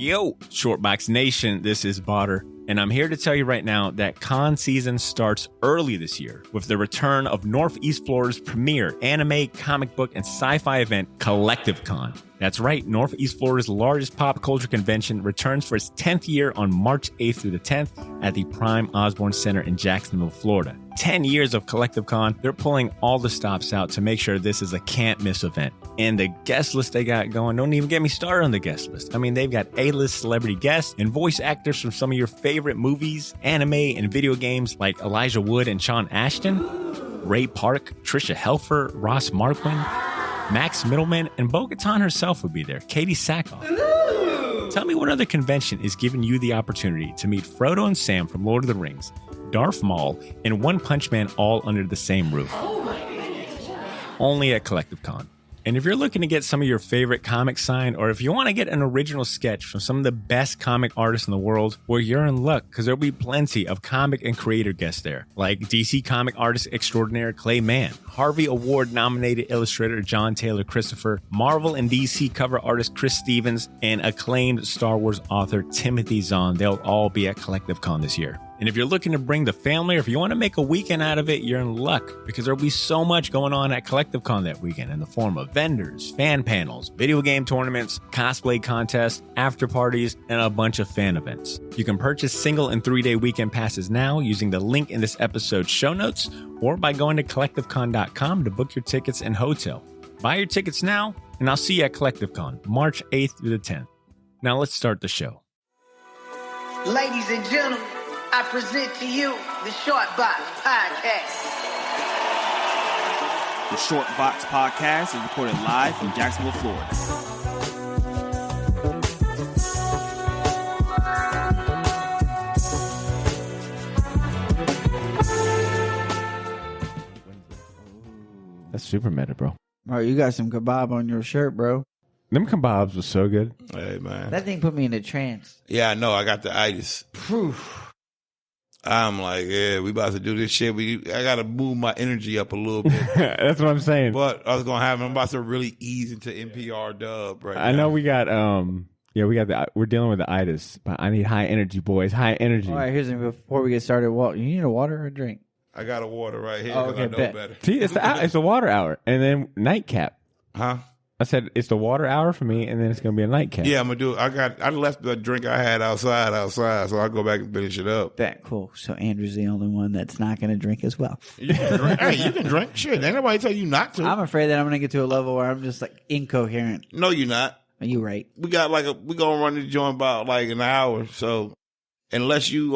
Yo, Shortbox Nation, this is Badr, and I'm here to tell you right now that con season starts early this year with the return of Northeast Florida's premier anime, comic book, and sci-fi event, Collective Con. That's right, Northeast Florida's largest pop culture convention returns for its 10th year on March 8th through the 10th at the Prime Osborne Center in Jacksonville, Florida. 10 years of Collective Con, they're pulling all the stops out to make sure this is a can't-miss event. And the guest list they got going, don't even get me started on the guest list. I mean, they've got A-list celebrity guests and voice actors from some of your favorite movies, anime, and video games like Elijah Wood and Sean Ashton, Ray Park, Trisha Helfer, Ross Marquand, Max Middleman, and Bo-Katan herself will be there, Katie Sackhoff. Tell me what other convention is giving you the opportunity to meet Frodo and Sam from Lord of the Rings, Darth Maul, and One Punch Man all under the same roof. Only at Collective Con. And if you're looking to get some of your favorite comics signed, or if you want to get an original sketch from some of the best comic artists in the world, well, you're in luck, because there'll be plenty of comic and creator guests there, like DC comic artist extraordinaire Clay Mann, Harvey Award-nominated illustrator John Taylor Christopher, Marvel and DC cover artist Chris Stevens, and acclaimed Star Wars author Timothy Zahn. They'll all be at Collective Con this year. And if you're looking to bring the family, or if you want to make a weekend out of it, you're in luck, because there'll be so much going on at Collective Con that weekend in the form of vendors, fan panels, video game tournaments, cosplay contests, after parties, and a bunch of fan events. You can purchase single and 3-day weekend passes now using the link in this episode's show notes, or by going to collectivecon.com to book your tickets and hotel. Buy your tickets now, and I'll see you at Collective Con, March 8th through the 10th. Now let's start the show. Ladies and gentlemen, I present to you the Short Box Podcast. The Short Box Podcast is recorded live from Jacksonville, Florida. That's super meta, bro. Bro, you got some kebab on your shirt, bro. Them kebabs was so good. Hey, man. That thing put me in a trance. Yeah, I know. I got the itis. I'm like, yeah, we about to do this shit. I got to move my energy up a little bit. That's what I'm saying. But I was going to have, I'm about to really ease into NPR dub right now. I know we got, we're dealing with the itis, but I need high energy, boys. High energy. All right, here's the before we get started. Walt, you need a water or a drink? I got a water right here Oh, because okay, I know bet. better. See, it's the water hour, and then nightcap. Huh? I said it's the water hour for me, and then it's gonna be a nightcap. Yeah, I'm going to do it. I left the drink I had outside, so I'll go back and finish it up. Bet, cool. So Andrew's the only one that's not going to drink as well. You can drink. Hey, you can drink. Shit, ain't nobody tell you not to. I'm afraid that I'm going to get to a level where I'm just like incoherent. No, you're not. Are you right? We got we going to run the joint about like an hour, so unless you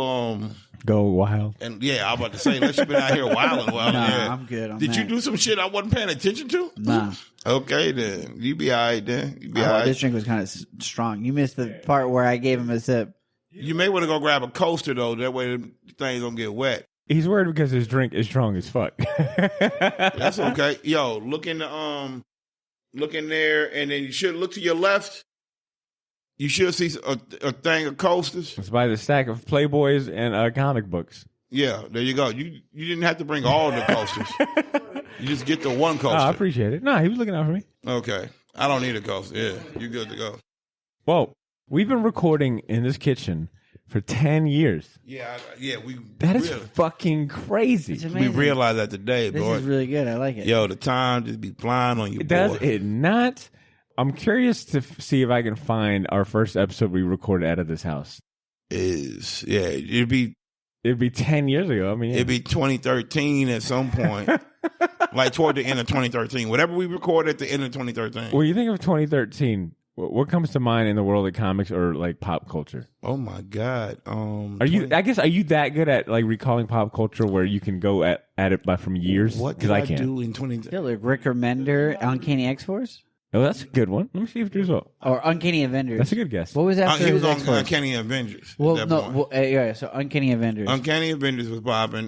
Go wild. and yeah, I'm about to say unless you've been out here wilding, Nah, yeah. I'm good on Did that. you do some shit I wasn't paying attention to? Nah. Okay, then you be all right. Then you be all Oh, right. this drink was kind of strong. You missed the part where I gave him a sip. You may want to go grab a coaster though. That way the things don't get wet. He's worried because his drink is strong as fuck. That's okay. Yo, look in the look in there, and then you should look to your left. You should see a thing of coasters. It's by the stack of Playboys and comic books. Yeah, there you go. You didn't have to bring all the coasters. You just get the one Oh, coaster. I appreciate it. No, he was looking out for me. Okay. I don't need a coaster. Yeah, you good to go. Well, we've been recording in this kitchen for 10 years. Yeah, we That is really, fucking crazy. It's we amazing. realized that today, This boy. is really good. I like it. Yo, the time just be flying on you, Does boy. it not? I'm curious to see if I can find our first episode we recorded out of this house. It'd be It'd be 10 years ago. I mean, yeah. it'd be 2013 at some point, like toward the end of 2013. Whatever we recorded at the end of 2013. When you think of 2013, what comes to mind in the world of comics or like pop culture? Oh my God! Are you? I guess are you that good at like recalling pop culture where you can go at it by from years? What Because did I I can't. do in 20? Still like Rick Remender, Uncanny X-Force? Oh, that's a good one. Let me see if there's a. Or Uncanny Avengers? That's a good guess. What was after He was on X-Force? Uncanny Avengers. at Well, that no, point. yeah, so Uncanny Avengers. Uncanny Avengers was popping.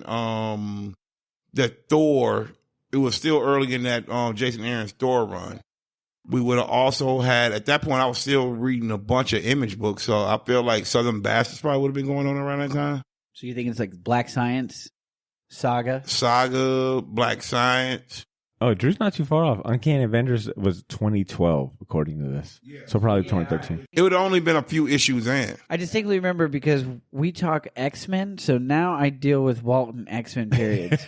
The Thor. It was still early in that Jason Aaron's Thor run. We would have also had at that point. I was still reading a bunch of Image books, so I feel like Southern Bastards probably would have been going on around that time. So you think it's like Black Science, Saga? Saga, Black Science. Oh, Drew's not too far off. Uncanny Avengers was 2012, according to this. So probably 2013. It would have only been a few issues in. I distinctly remember because we talk X-Men, so now I deal with Walt and X-Men periods.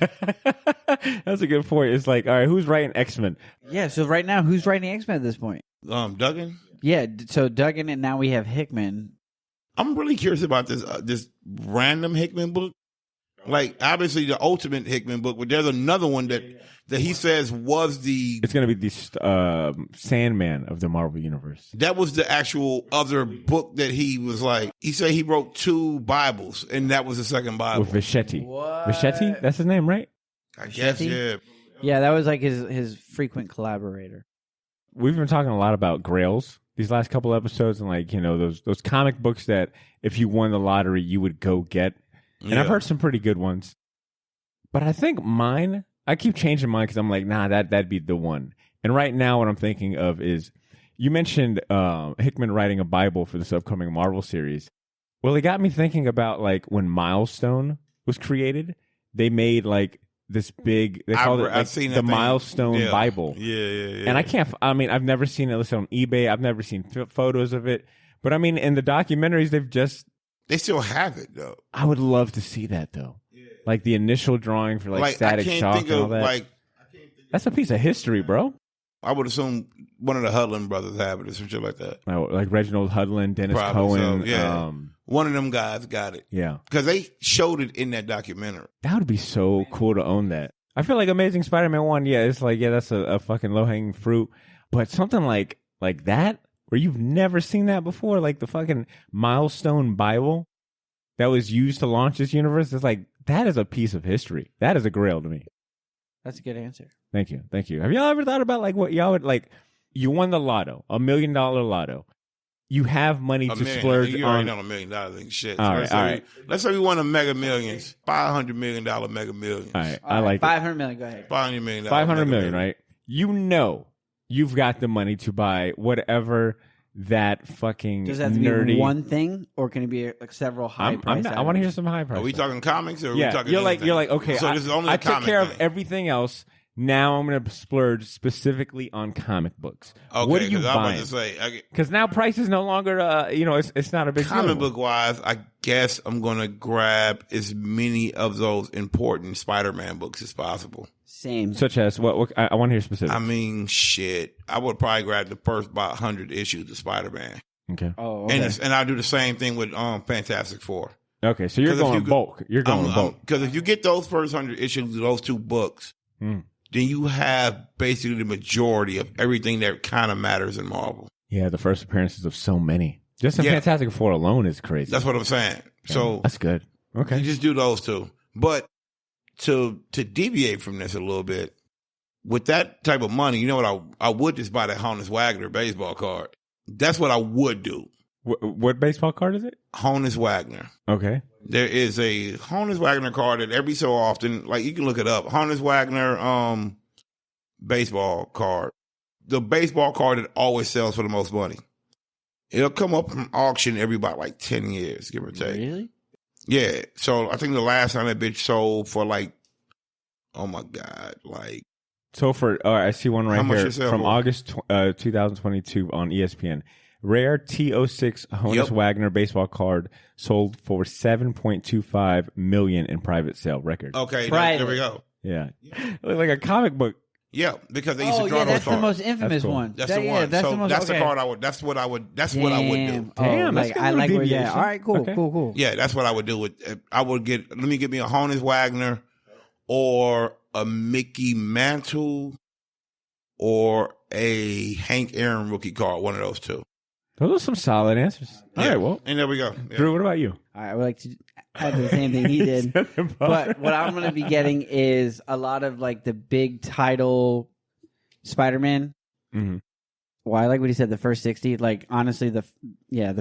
That's a good point. It's like, all right, who's writing X-Men? Yeah, so right now, who's writing X-Men at this point? Duggan? Yeah, so Duggan, and now we have Hickman. I'm really curious about this random Hickman book. Like, obviously, the ultimate Hickman book, but there's another one that he says was the... It's going to be the Sandman of the Marvel Universe. That was the actual other book that he was like... He said he wrote 2 Bibles, and that was the second Bible. With Vichetti. What? Vichetti? That's his name, right? I guess, yeah. Yeah, that was like his frequent collaborator. We've been talking a lot about grails these last couple episodes, and like, you know, those comic books that if you won the lottery, you would go get. And I've heard some pretty good ones. But I think mine, I keep changing mine because I'm like, nah, that'd be the one. And right now what I'm thinking of is, you mentioned Hickman writing a Bible for this upcoming Marvel series. Well, it got me thinking about like when Milestone was created, they made like this big, they called it like, the Milestone Bible. Yeah. And I've never seen it listed on eBay. I've never seen photos of it. But I mean, in the documentaries, They still have it, though. I would love to see that, though. Yeah. Like the initial drawing for like Static Shock and all that. That's a piece of history, bro. I would assume one of the Hudlin brothers have it or some shit like that. Like Reginald Hudlin, Dennis Probably Cohen. So, yeah. One of them guys got it. Yeah. Because they showed it in that documentary. That would be so cool to own that. I feel like Amazing Spider-Man 1, it's like, that's a fucking low-hanging fruit. But something like that, where you've never seen that before, like the fucking Milestone Bible that was used to launch this universe, it's like, that is a piece of history. That is a grail to me. That's a good answer. Thank you. Have y'all ever thought about like what y'all would like? You won the lotto, $1 million lotto. You have money to splurge you on. already know $1 million ain't shit. All right. Let's say we won a Mega Millions, $500 million Mega Millions. All right, I like $500 million. Go ahead. $500 million. $500 million, right? You know, you've got the money to buy whatever that fucking Does it have to nerdy. be one thing, or can it be like several high price? I want to hear some high price. Are we talking comics or are we talking? You're like okay. So this is only I a took comic care thing. of everything else. Now I'm going to splurge specifically on comic books. Okay, what are you buying? I was about to say, because now price is no longer, it's not a big comic deal. book wise. I guess I'm going to grab as many of those important Spider-Man books as possible. Same. Such as what I want to hear specifics. I mean, shit. I would probably grab the first about 100 issues of Spider-Man. Okay. Oh, okay. And I do the same thing with Fantastic Four. Okay, so you're going bulk. You're going bulk. Because if you get those first 100 issues of those 2 books, then you have basically the majority of everything that kind of matters in Marvel. Yeah, the first appearances of so many. Just in Fantastic Four alone is crazy. That's what I'm saying. Yeah, so that's good. Okay. You just do those 2. But to deviate from this a little bit, with that type of money, you know what? I would just buy that Honus Wagner baseball card. That's what I would do. What baseball card is it? Honus Wagner. Okay. There is a Honus Wagner card that every so often, like you can look it up. Honus Wagner baseball card. The baseball card that always sells for the most money. It'll come up from auction every about like 10 years, give or take. Really? Yeah. So I think the last time that bitch sold for like, oh my God, like. So I see one right here from for? August 2022 on ESPN. Rare T06 Honus Wagner baseball card sold for $7.25 million in private sale record. Okay, there we go. Yeah. Like a comic book. Yeah, because they used to draw those that's cards. the most infamous cool. one. That's the one. That's the most, that's the card I would. That's what I would. That's what I would do. Damn, like, I like where that. All right, cool. Yeah, that's what I would do. I would get. Let me me a Honus Wagner, or a Mickey Mantle, or a Hank Aaron rookie card. One of those 2. Those are some solid answers. All right, well. And there we go. Yeah. Drew, what about you? All right, I would like to add the same thing he did. But what I'm going to be getting is a lot of like the big title Spider-Man. Mm-hmm. Well, I like what he said, the first 60. Like, honestly, the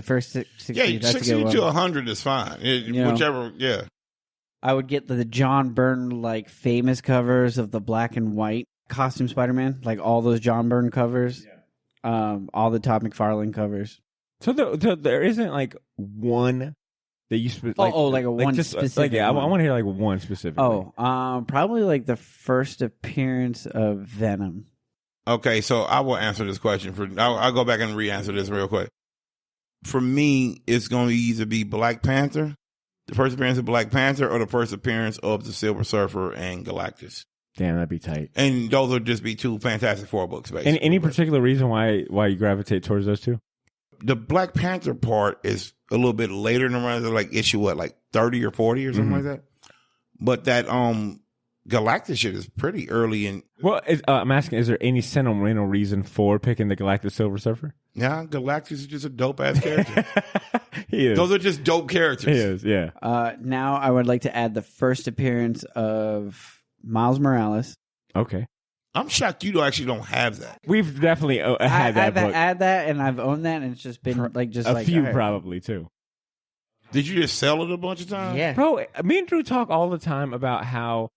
first 60. Yeah, that's 60 a good one. to 100 is fine. Whichever, yeah. I would get the John Byrne, like, famous covers of the black and white costume Spider-Man. Like, all those John Byrne covers. Yeah. All the Todd McFarlane covers. So there isn't like one that you like a one just, specific I one. want to hear like one specific. Probably like the first appearance of Venom. Okay, so I will answer this question. I'll go back and re-answer this real quick. For me, it's going to either be Black Panther, the first appearance of Black Panther, or the first appearance of the Silver Surfer and Galactus. Damn, that'd be tight. And those would just be two Fantastic Four books, basically. Any particular reason why you gravitate towards those two? The Black Panther part is a little bit later in the run, like issue like 30 or 40 or something like that. But that Galactus shit is pretty early in. Well, I'm asking, is there any sentimental reason for picking the Galactus Silver Surfer? Yeah, Galactus is just a dope ass character. He is. Those are just dope characters. He is, yeah. Now I would like to add the first appearance of Miles Morales. Okay. I'm shocked you actually don't have that. We've definitely had that I've book. had that, and I've owned that, and it's just been a few all right. probably too. Did you just sell it a bunch of times? Yeah. Bro, me and Drew talk all the time about how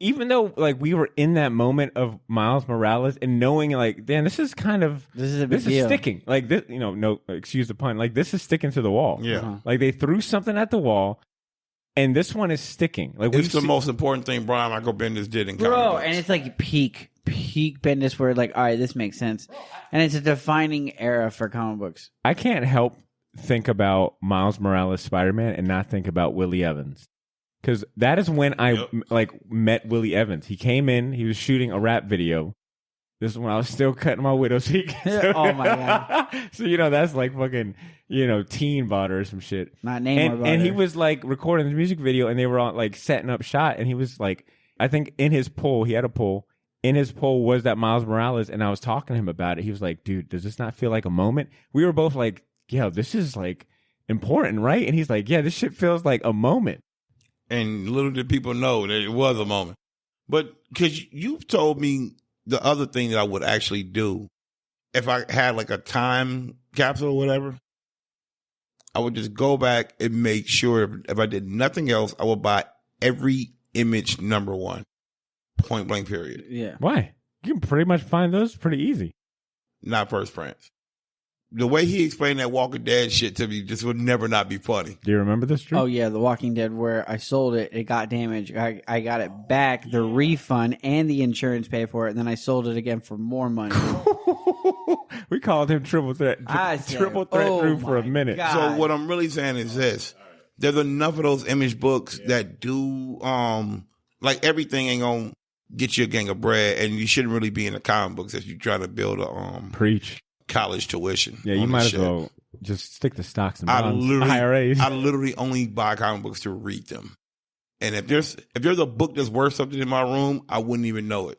even though like we were in that moment of Miles Morales and knowing like, damn, this is deal. sticking. Like this, no, excuse the pun. Like this is sticking to the wall. Yeah. Like they threw something at the wall, and this one is sticking. Like it's the most important thing Brian Michael Bendis did in comic Bro, books. and it's like peak Bendis where like, all right, this makes sense. And it's a defining era for comic books. I can't help think about Miles Morales Spider-Man and not think about Willie Evans. Because that is when I met Willie Evans. He came in, he was shooting a rap video. This is when I was still cutting my widow's peak. Oh my God. So, that's like fucking, teen Badr or some shit. Not name or And he was like recording the music video and they were all like setting up shot. And he was like, I think in his poll, he had a poll. In his poll was that Miles Morales. And I was talking to him about it. He was like, dude, does this not feel like a moment? We were both like, yo, this is like important, right? And he's like, yeah, this shit feels like a moment. And little did people know that it was a moment. But because you've told me the other thing that I would actually do if I had like a time capsule or whatever, I would just go back and make sure if I did nothing else, I would buy every Image #1, point blank period. Yeah. Why? You can pretty much find those pretty easy. Not first prints. The way he explained that Walking Dead shit to me just would never not be funny. Do you remember this, Drew? Oh yeah, The Walking Dead, where I sold it, it got damaged. I got it back, the refund, and the insurance paid for it, and then I sold it again for more money. We called him triple threat. Triple threat Drew for a minute. God. So what I'm really saying is this. There's enough of those Image books that do, like everything ain't going to get you a gang of bread, and you shouldn't really be in the comic books if you're trying to build a Preach. college tuition. Yeah, you might as well just stick to stocks and bonds, I IRAs. literally only buy comic books to read them. And if there's a book that's worth something in my room, I wouldn't even know it.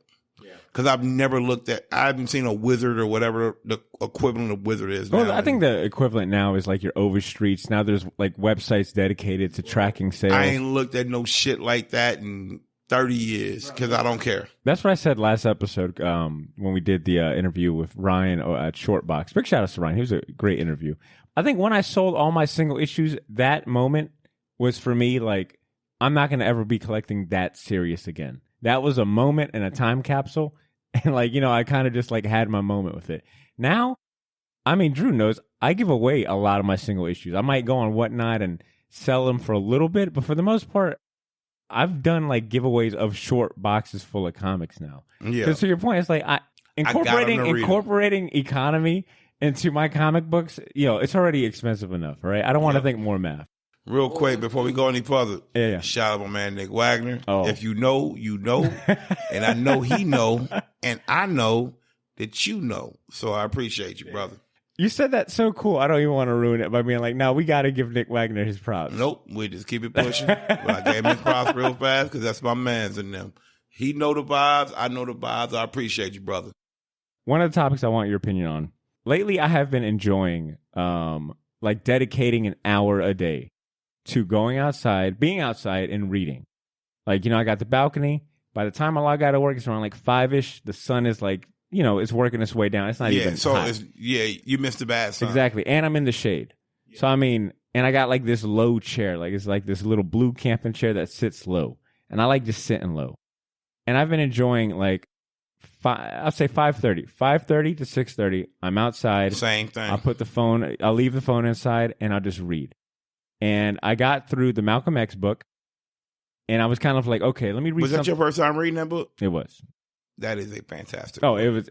Because I've never I haven't seen a Wizard or whatever the equivalent of Wizard is now. Well, I think the equivalent now is like your Overstreets. Now there's like websites dedicated to tracking sales. I ain't looked at no shit like that in 30 years because I don't care. That's what I said last episode when we did the interview with Ryan at Shortbox. Big shout out to Ryan. He was a great interview. I think when I sold all my single issues, that moment was for me like, I'm not going to ever be collecting that serious again. That was a moment in a time capsule. And like, I kind of just like had my moment with it. Now, I mean, Drew knows I give away a lot of my single issues. I might go on Whatnot and sell them for a little bit, but for the most part, I've done like giveaways of short boxes full of comics now. Yeah. Because to your point, it's like incorporating economy into my comic books, it's already expensive enough, right? I don't want to think more math. Real quick, before we go any further, Yeah. shout out my man Nick Wagner. Oh. If you know, you know. And I know he know. And I know that you know. So I appreciate you, brother. You said that so cool. I don't even want to ruin it by being like, no, we got to give Nick Wagner his props. Nope. We just keep it pushing. But I gave him his props real fast because that's my man's in them. He know the vibes. I know the vibes. I appreciate you, brother. One of the topics I want your opinion on. Lately, I have been enjoying like dedicating an hour a day to going outside, being outside, and reading. Like, I got the balcony. By the time I log out of work, it's around like 5-ish. The sun is like, it's working its way down. It's not even hot. You missed the bad sun. Exactly. And I'm in the shade. Yeah. So, I mean, and I got like this low chair. Like, it's like this little blue camping chair that sits low. And I like just sitting low. And I've been enjoying like, I'll say 5:30. 5:30 to 6:30, I'm outside. Same thing. I'll leave the phone inside, and I'll just read. and I got through the Malcolm X book, and I was kind of like, okay, let me read. Was that your first time reading that book? It was. That is a fantastic. Oh, book.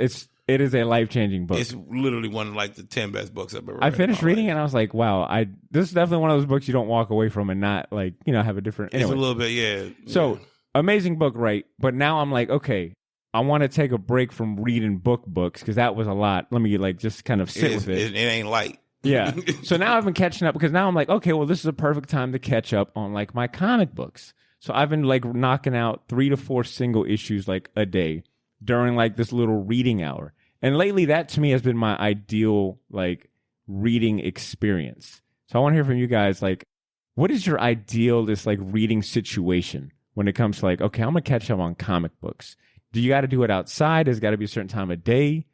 it is a life-changing book. It's literally one of like the 10 best books I've ever read. I finished reading it and I was like, wow, this is definitely one of those books you don't walk away from and not like, have a different. Anyway. It's a little bit, yeah. So amazing book, right? But now I'm like, okay, I want to take a break from reading books because that was a lot. Let me like just kind of sit with it. It ain't light. Yeah. So now I've been catching up because now I'm like, okay, well, this is a perfect time to catch up on like my comic books. So I've been like knocking out 3 to 4 single issues like a day during like this little reading hour. And lately that to me has been my ideal like reading experience. So I want to hear from you guys, like, what is your ideal this like reading situation when it comes to like, okay, I'm going to catch up on comic books. Do you got to do it outside? Has it got to be a certain time of day?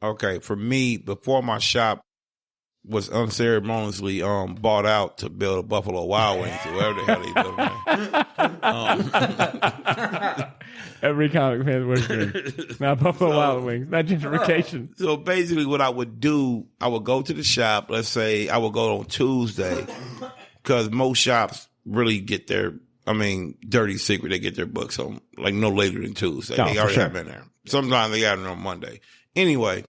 Okay. For me, before my shop was unceremoniously bought out to build a Buffalo Wild Wings or whatever the hell they do. Every comic fan's worst dream. Not Buffalo Wild Wings, not gentrification. So basically what I would do, I would go to the shop. Let's say I would go on Tuesday because most shops really get their, Dirty Secret, they get their books on like no later than Tuesday. They already have been there. Sometimes they got it on Monday. Anyway,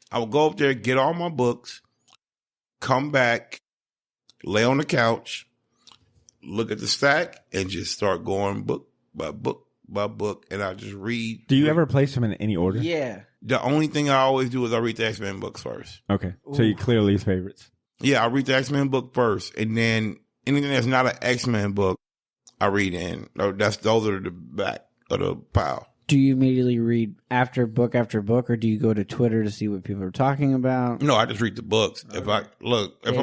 I would go up there, get all my books, come back, lay on the couch, look at the stack, and just start going book by book by book, and I just read. Do you ever place them in any order? Yeah. The only thing I always do is I read the X-Men books first. Okay. So you clear least favorites. Yeah, I read the X-Men book first, and then anything that's not an X-Men book, I read in. Those are the back of the pile. Do you immediately read after book, or do you go to Twitter to see what people are talking about? No, I just read the books. If I'm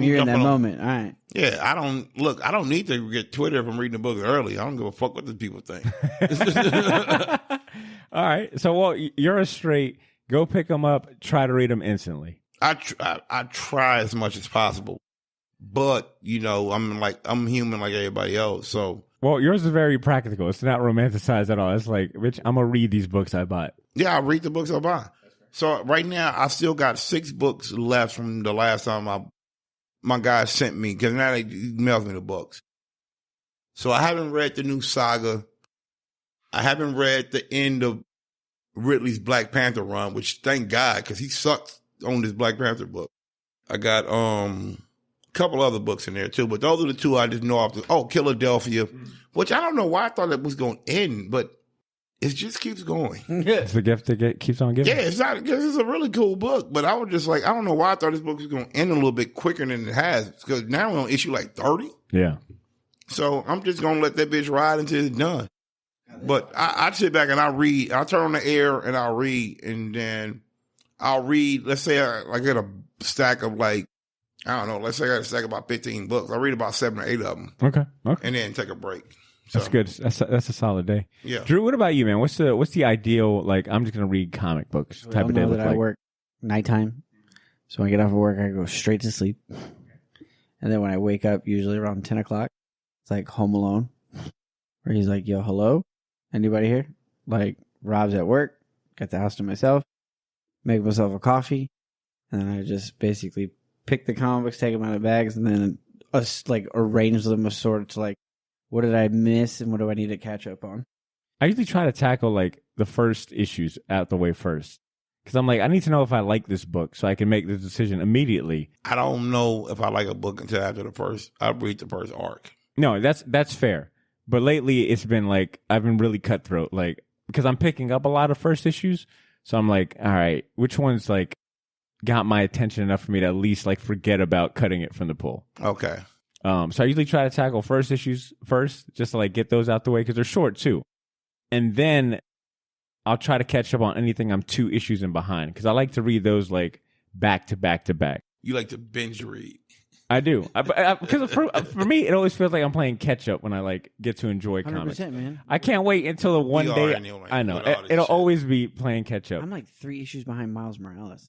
you're in that moment, all right. Yeah, I don't need to get Twitter if I'm reading the book early. I don't give a fuck what the people think. All right. So, well, you're a straight. Go pick them up. Try to read them instantly. I try as much as possible, but I'm human like everybody else. So, well, yours is very practical. It's not romanticized at all. It's like, bitch, I'm gonna read these books I bought. Yeah, I read the books I buy. So right now, I still got 6 books left from the last time my guy sent me, because now he mails me the books. So I haven't read the new saga. I haven't read the end of Ridley's Black Panther run, which thank God, because he sucks on this Black Panther book. I got a couple other books in there too, but those are the 2 I just know off. Philadelphia, which I don't know why I thought it was going to end, but it just keeps going. It's the gift that keeps on giving. Yeah, it's a really cool book, but I was just like, I don't know why I thought this book was going to end a little bit quicker than it has, because now we're on issue like 30. Yeah. So I'm just going to let that bitch ride until it's done. But I sit back and I read. I'll turn on the air and I'll read, and then I'll read. Let's say I get a stack of like, I don't know. Let's say I got a stack of about 15 books. I read about 7 or 8 of them. Okay. And then take a break. So, that's good. That's a solid day. Yeah. Drew, what about you, man? What's the ideal, like, I'm just going to read comic books type of day look like? I work nighttime. So when I get off of work, I go straight to sleep. And then when I wake up, usually around 10 o'clock, it's like Home Alone, where he's like, yo, hello? Anybody here? Like, Rob's at work, got the house to myself, make myself a coffee, and then I just basically pick the comic books, take them out of bags, and then arrange them of sorts, like, what did I miss and what do I need to catch up on? I usually try to tackle like the first issues out the way first, because I'm like, I need to know if I like this book so I can make the decision immediately. I don't know if I like a book until after I read the first arc. No, that's fair. But lately it's been like, I've been really cutthroat, like, because I'm picking up a lot of first issues. So I'm like, all right, which one's like got my attention enough for me to at least like forget about cutting it from the pull? Okay. So I usually try to tackle first issues first, just to like get those out the way, because they're short too. And then I'll try to catch up on anything I'm 2 issues in behind, because I like to read those like back to back to back. You like to binge read. I do. Because for me, it always feels like I'm playing catch up when I like get to enjoy comics. Man. I can't wait until the one day. I know. It'll always be playing catch up. I'm like 3 issues behind Miles Morales.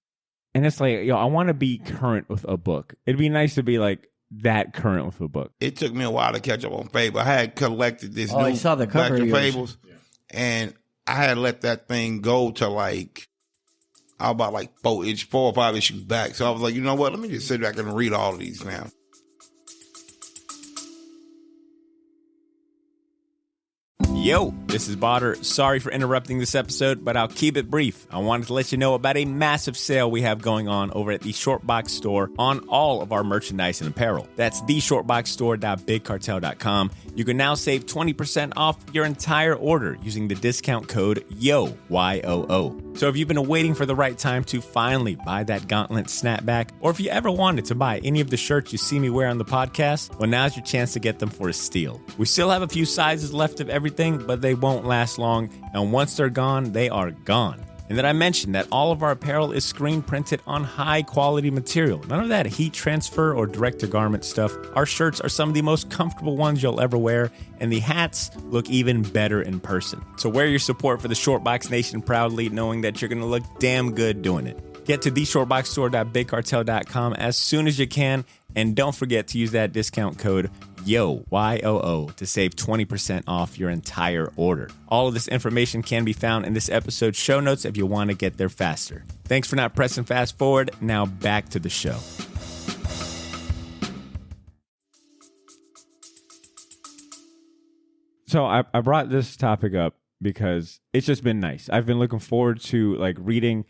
And it's like, I want to be current with a book. It'd be nice to be like that current with a book. It took me a while to catch up on Fable. I had collected this new I saw the cover Black Fables, and I had let that thing go to like, about like 4 or 5 issues back. So I was like, you know what? Let me just sit back and read all of these now. Yo, this is Badr. Sorry for interrupting this episode, but I'll keep it brief. I wanted to let you know about a massive sale we have going on over at the Shortbox store on all of our merchandise and apparel. That's theshortboxstore.bigcartel.com. You can now save 20% off your entire order using the discount code YOO, Y-O-O. So if you've been waiting for the right time to finally buy that gauntlet snapback, or if you ever wanted to buy any of the shirts you see me wear on the podcast, well, now's your chance to get them for a steal. We still have a few sizes left of everything, but they won't last long, and once they're gone, they are gone. And then I mentioned that all of our apparel is screen printed on high quality material. None of that heat transfer or direct to garment stuff. Our shirts are some of the most comfortable ones you'll ever wear, and the hats look even better in person. So wear your support for the Shortbox Nation proudly, knowing that you're going to look damn good doing it. Get to theshortboxstore.bigcartel.com as soon as you can, and don't forget to use that discount code YOO, Y-O-O, to save 20% off your entire order. All of this information can be found in this episode's show notes if you want to get there faster. Thanks for not pressing fast forward. Now back to the show. So I brought this topic up because it's just been nice. I've been looking forward to like reading.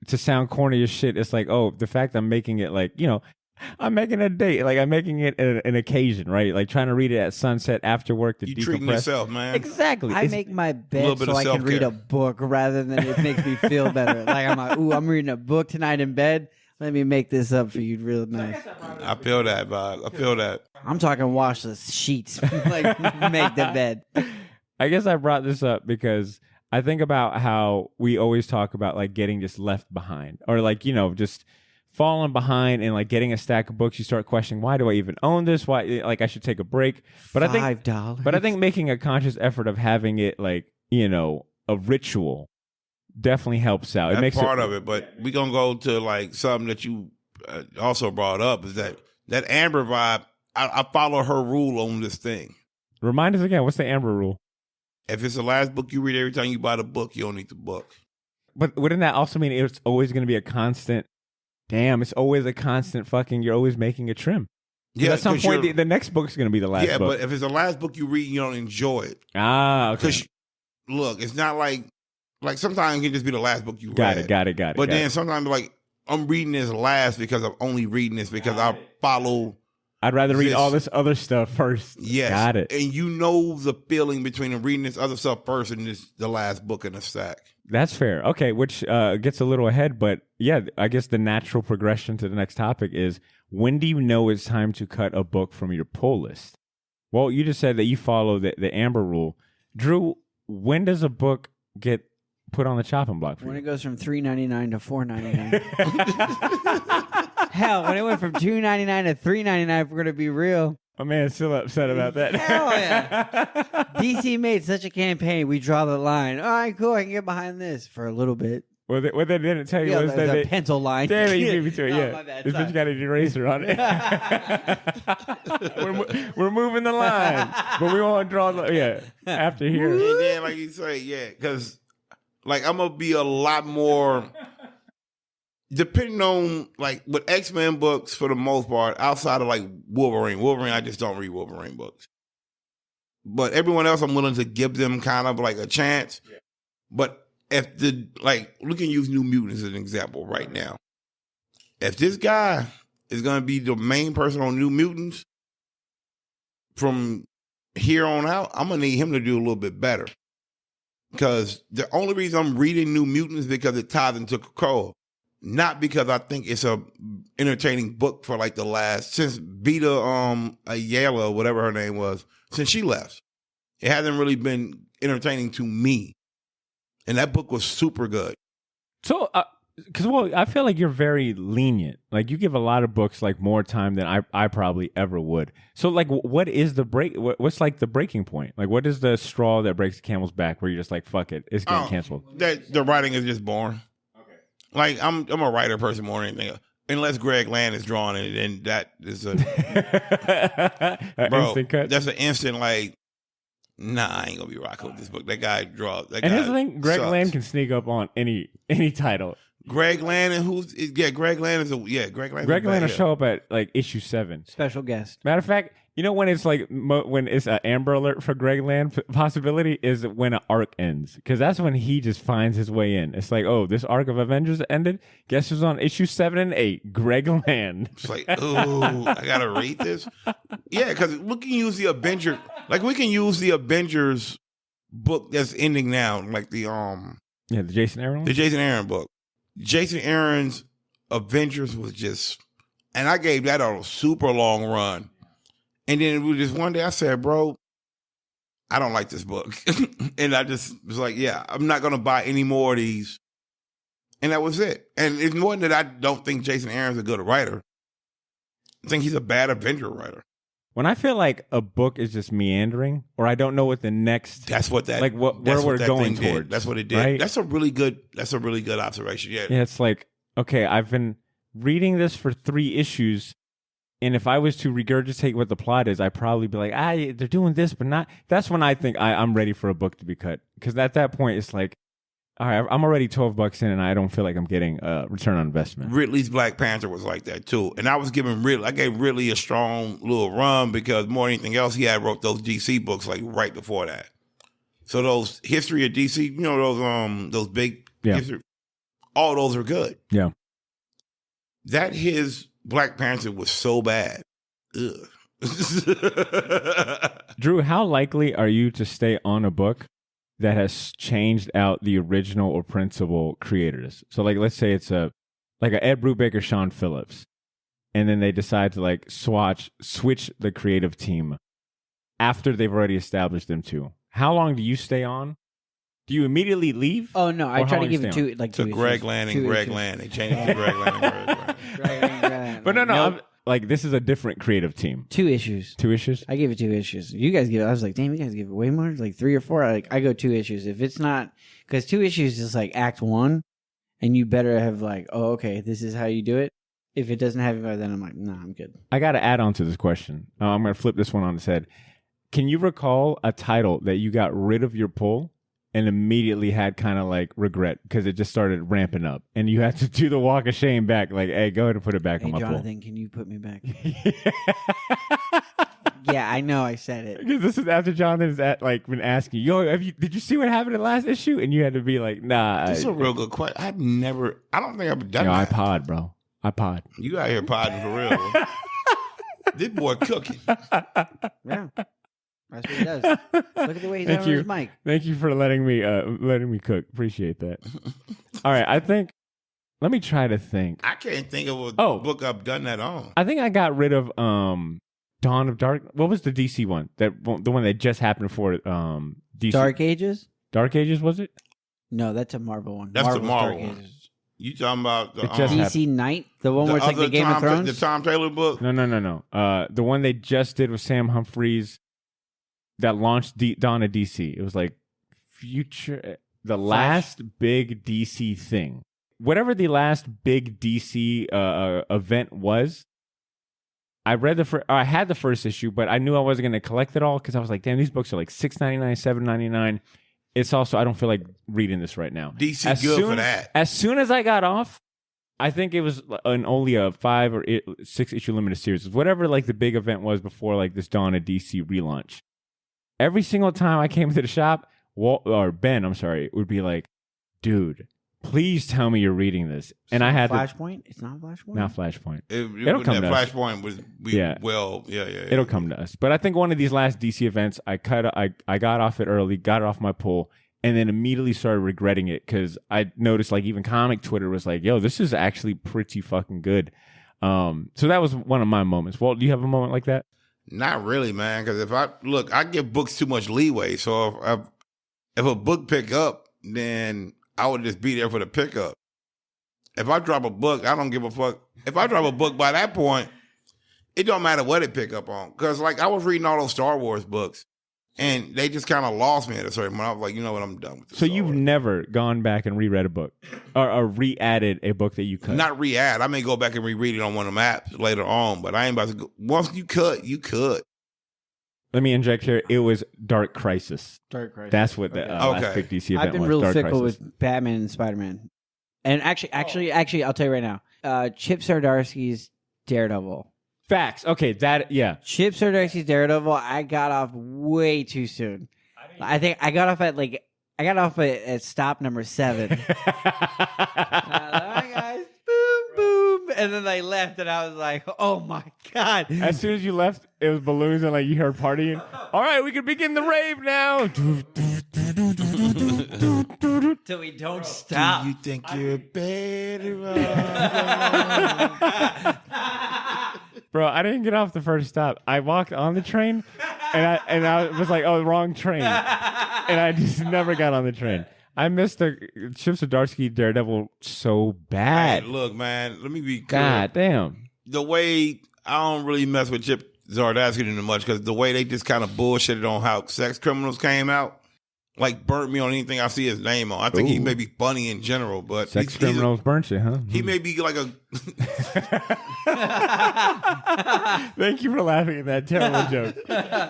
To sound corny as shit, it's like, oh, the fact I'm making it like, you know, I'm making a date, like I'm making it an occasion, right? Like trying to read it at sunset after work to You decompress. treating yourself, man. Exactly. I make my bed bit so of I can read self-care. a book rather than it makes me feel better. Like I'm like, ooh, I'm reading a book tonight in bed. Let me make this up for you real nice. I feel that vibe. I feel that. I'm talking wash the sheets, like make the bed. I guess I brought this up because I think about how we always talk about like getting just left behind or like, you know, just falling behind and like getting a stack of books. You start questioning, why do I even own this? Why, like I should take a break. But $5. I think making a conscious effort of having it like, you know, a ritual definitely helps out. That's It makes part of it. But we're going to go to like something that you also brought up is that Amber vibe. I follow her rule on this thing. Remind us again, what's the Amber rule? If it's the last book you read every time you buy the book, you don't need the book. But wouldn't that also mean it's always going to be a constant? Damn, it's always a constant fucking. You're always making a trim. Yeah, at some point the next book's going to be the last book. Yeah, but if it's the last book you read, you don't enjoy it. Ah, okay. Because look, it's not like sometimes it can just be the last book you read. Got it. But then sometimes like I'm reading this last because I'm only reading this because I follow. I'd rather read all this other stuff first. Yes. Got it. And you know the feeling between reading this other stuff first and this the last book in the stack. That's fair. Okay, which gets a little ahead, but yeah, I guess the natural progression to the next topic is when do you know it's time to cut a book from your pull list? Well, you just said that you follow the Amber rule. Drew, when does a book get put on the chopping block for When you? it goes from $3.99 to $4.99. Hell, when it went from $2.99 to $3.99, if we're gonna be real. My man's still upset about that. Hell yeah. DC made such a campaign. We draw the line. All right, cool. I can get behind this for a little bit. What they didn't tell you Yeah, was the that pencil line. Damn it, you beat me to it. Oh, Yeah, my bad. this Sorry. bitch got an eraser on it. we're moving the line, but we won't draw. After here. And then like you say, yeah, because like I'm gonna be a lot more. Depending on like with X-Men books for the most part, outside of like Wolverine, I just don't read Wolverine books. But everyone else, I'm willing to give them kind of like a chance. Yeah. But if we can use New Mutants as an example right now. If this guy is going to be the main person on New Mutants from here on out, I'm going to need him to do a little bit better. Because the only reason I'm reading New Mutants is because it ties into Krakoa. Not because I think it's a entertaining book for like the last since Vita Ayala, whatever her name was, since she left. It hasn't really been entertaining to me. And that book was super good. So, because I feel like you're very lenient. Like you give a lot of books like more time than I probably ever would. So, like, what is the break? What's like the breaking point? Like, what is the straw that breaks the camel's back? Where you're just like, fuck it, it's getting canceled. The writing is just boring. Like I'm a writer person more than anything else. Unless Greg Land is drawing it, and that is a bro. Instant cut. That's an instant like. Nah, I ain't gonna be rocking with this book. That guy draws. And here's the thing: Greg Land can sneak up on any title. Greg Land Greg Land is Greg Land. Greg Land will show up at like issue 7. Special guest. Matter of fact, you know when it's like when it's an Amber Alert for Greg Land possibility is when an arc ends, because that's when he just finds his way in. It's like, oh, this arc of Avengers ended. Guess who's on issue 7 and 8? Greg Land. It's like, oh, I gotta read this. Yeah, because we can use the Avengers. Like we can use the Avengers book that's ending now, like the the Jason Aaron one? The Jason Aaron book. Jason Aaron's Avengers was just, and I gave that a super long run. And then it was just one day I said, bro, I don't like this book. And I just was like, yeah, I'm not going to buy any more of these. And that was it. And it's more that I don't think Jason Aaron's a good writer. I think he's a bad Avenger writer. When I feel like a book is just meandering, or I don't know what the next, that's what that, like where we're going towards. That's what it did. Right? That's a really good observation. Yeah. Yeah, it's like, okay, I've been reading this for 3 issues, and if I was to regurgitate what the plot is, I'd probably be like, they're doing this, but not. That's when I think I'm ready for a book to be cut, because at that point it's like, all right, I'm already $12 in, and I don't feel like I'm getting a return on investment. Ridley's Black Panther was like that too, and I gave Ridley a strong little run because more than anything else, he had wrote those DC books like right before that. So those history of DC, you know, those big history, all those are good. Yeah, that his Black Panther was so bad. Ugh. Drew, how likely are you to stay on a book that has changed out the original or principal creators? So like, let's say it's a Ed Brubaker, Sean Phillips, and then they decide to like switch the creative team after they've already established them too. How long do you stay on? Do you immediately leave? Oh no, I try to give it two Greg Land and Greg Land. They changed it to Greg Land and Greg Land. But no. Like, this is a different creative team. 2 issues. 2 issues? I gave it 2 issues. You guys give it, I was like, damn, you guys give it way more? Like 3 or 4? I go 2 issues. If it's not, because 2 issues is like act 1, and you better have like, oh, okay, this is how you do it. If it doesn't have it by then, I'm like, nah, I'm good. I got to add on to this question. I'm going to flip this one on its head. Can you recall a title that you got rid of your pull and immediately had kind of like regret because it just started ramping up, and you had to do the walk of shame back, like, hey, go ahead and put it back on my Jonathan, pull. Can you put me back? Yeah, I know I said it. Because this is after Jonathan's been asking, yo, did you see what happened in the last issue? And you had to be like, nah. This is a real good question. I don't think I've done that. iPod, bro. iPod. You out here podding for real. This boy cooking. Yeah. That's what he does. Look at the way he's on his mic. Thank you for letting me cook. Appreciate that. All right, let me try to think. I can't think of a book I've done that on. I think I got rid of Dawn of Dark. What was the DC one? The one that just happened for DC. Dark Ages? Dark Ages, was it? No, that's a Marvel one. That's Marvel's the Marvel Dark one. Ages. You talking about the DC Knight? The one where it's like the Game of Thrones? The Tom Taylor book? No. The one they just did with Sam Humphries that launched Dawn of DC. It was like the last big DC thing. Whatever the last big DC event was, I had the first issue, but I knew I wasn't going to collect it all because I was like, damn, these books are like $6.99, $7.99. It's also, I don't feel like reading this right now. DC for that. As soon as I got off, I think it was only a 5 or 6 issue limited series. Whatever like the big event was before like this Dawn of DC relaunch. Every single time I came to the shop, Ben would be like, dude, please tell me you're reading this. And I had Flashpoint? It's not Flashpoint? Not Flashpoint. It'll come to us. Flashpoint was It'll come to us. But I think one of these last DC events, I got off it early, got it off my pull, and then immediately started regretting it because I noticed like even comic Twitter was like, yo, this is actually pretty fucking good. So that was one of my moments. Walt, do you have a moment like that? Not really, man. Because I give books too much leeway. So if a book pick up, then I would just be there for the pickup. If I drop a book, I don't give a fuck. If I drop a book by that point, it don't matter what it pick up on. Because like I was reading all those Star Wars books, and they just kind of lost me at a certain point. I was like, you know what, I'm done with this. So you've never gone back and reread a book or re-added a book that you cut? Not re-add. I may go back and reread it on one of the apps later on, but I ain't about to go. Once you cut, you cut. Let me inject here. It was Dark Crisis. Dark Crisis. That's what the last big DC event was. I've been real fickle with Batman and Spider-Man. And actually, I'll tell you right now. Chip Zdarsky's Daredevil. Facts. Okay, Chip Zdarsky's Daredevil. I got off way too soon. I think I got off at stop number 7. All right, guys. Boom, boom. And then they left, and I was like, oh my God. As soon as you left, it was balloons and like you heard partying. All right, we can begin the rave now. Till we don't stop. Do you think you're better off? Bro, I didn't get off the first stop. I walked on the train, and I was like, oh, wrong train. And I just never got on the train. I missed the Chip Zdarsky Daredevil so bad. Hey, look, man, let me be clear. God damn. The way I don't really mess with Chip Zdarsky too much because the way they just kind of bullshitted on how Sex Criminals came out, like burnt me on anything I see his name on. I think he may be funny in general, but Sex Criminals burnt you, huh? He may be like a. Thank you for laughing at that terrible joke,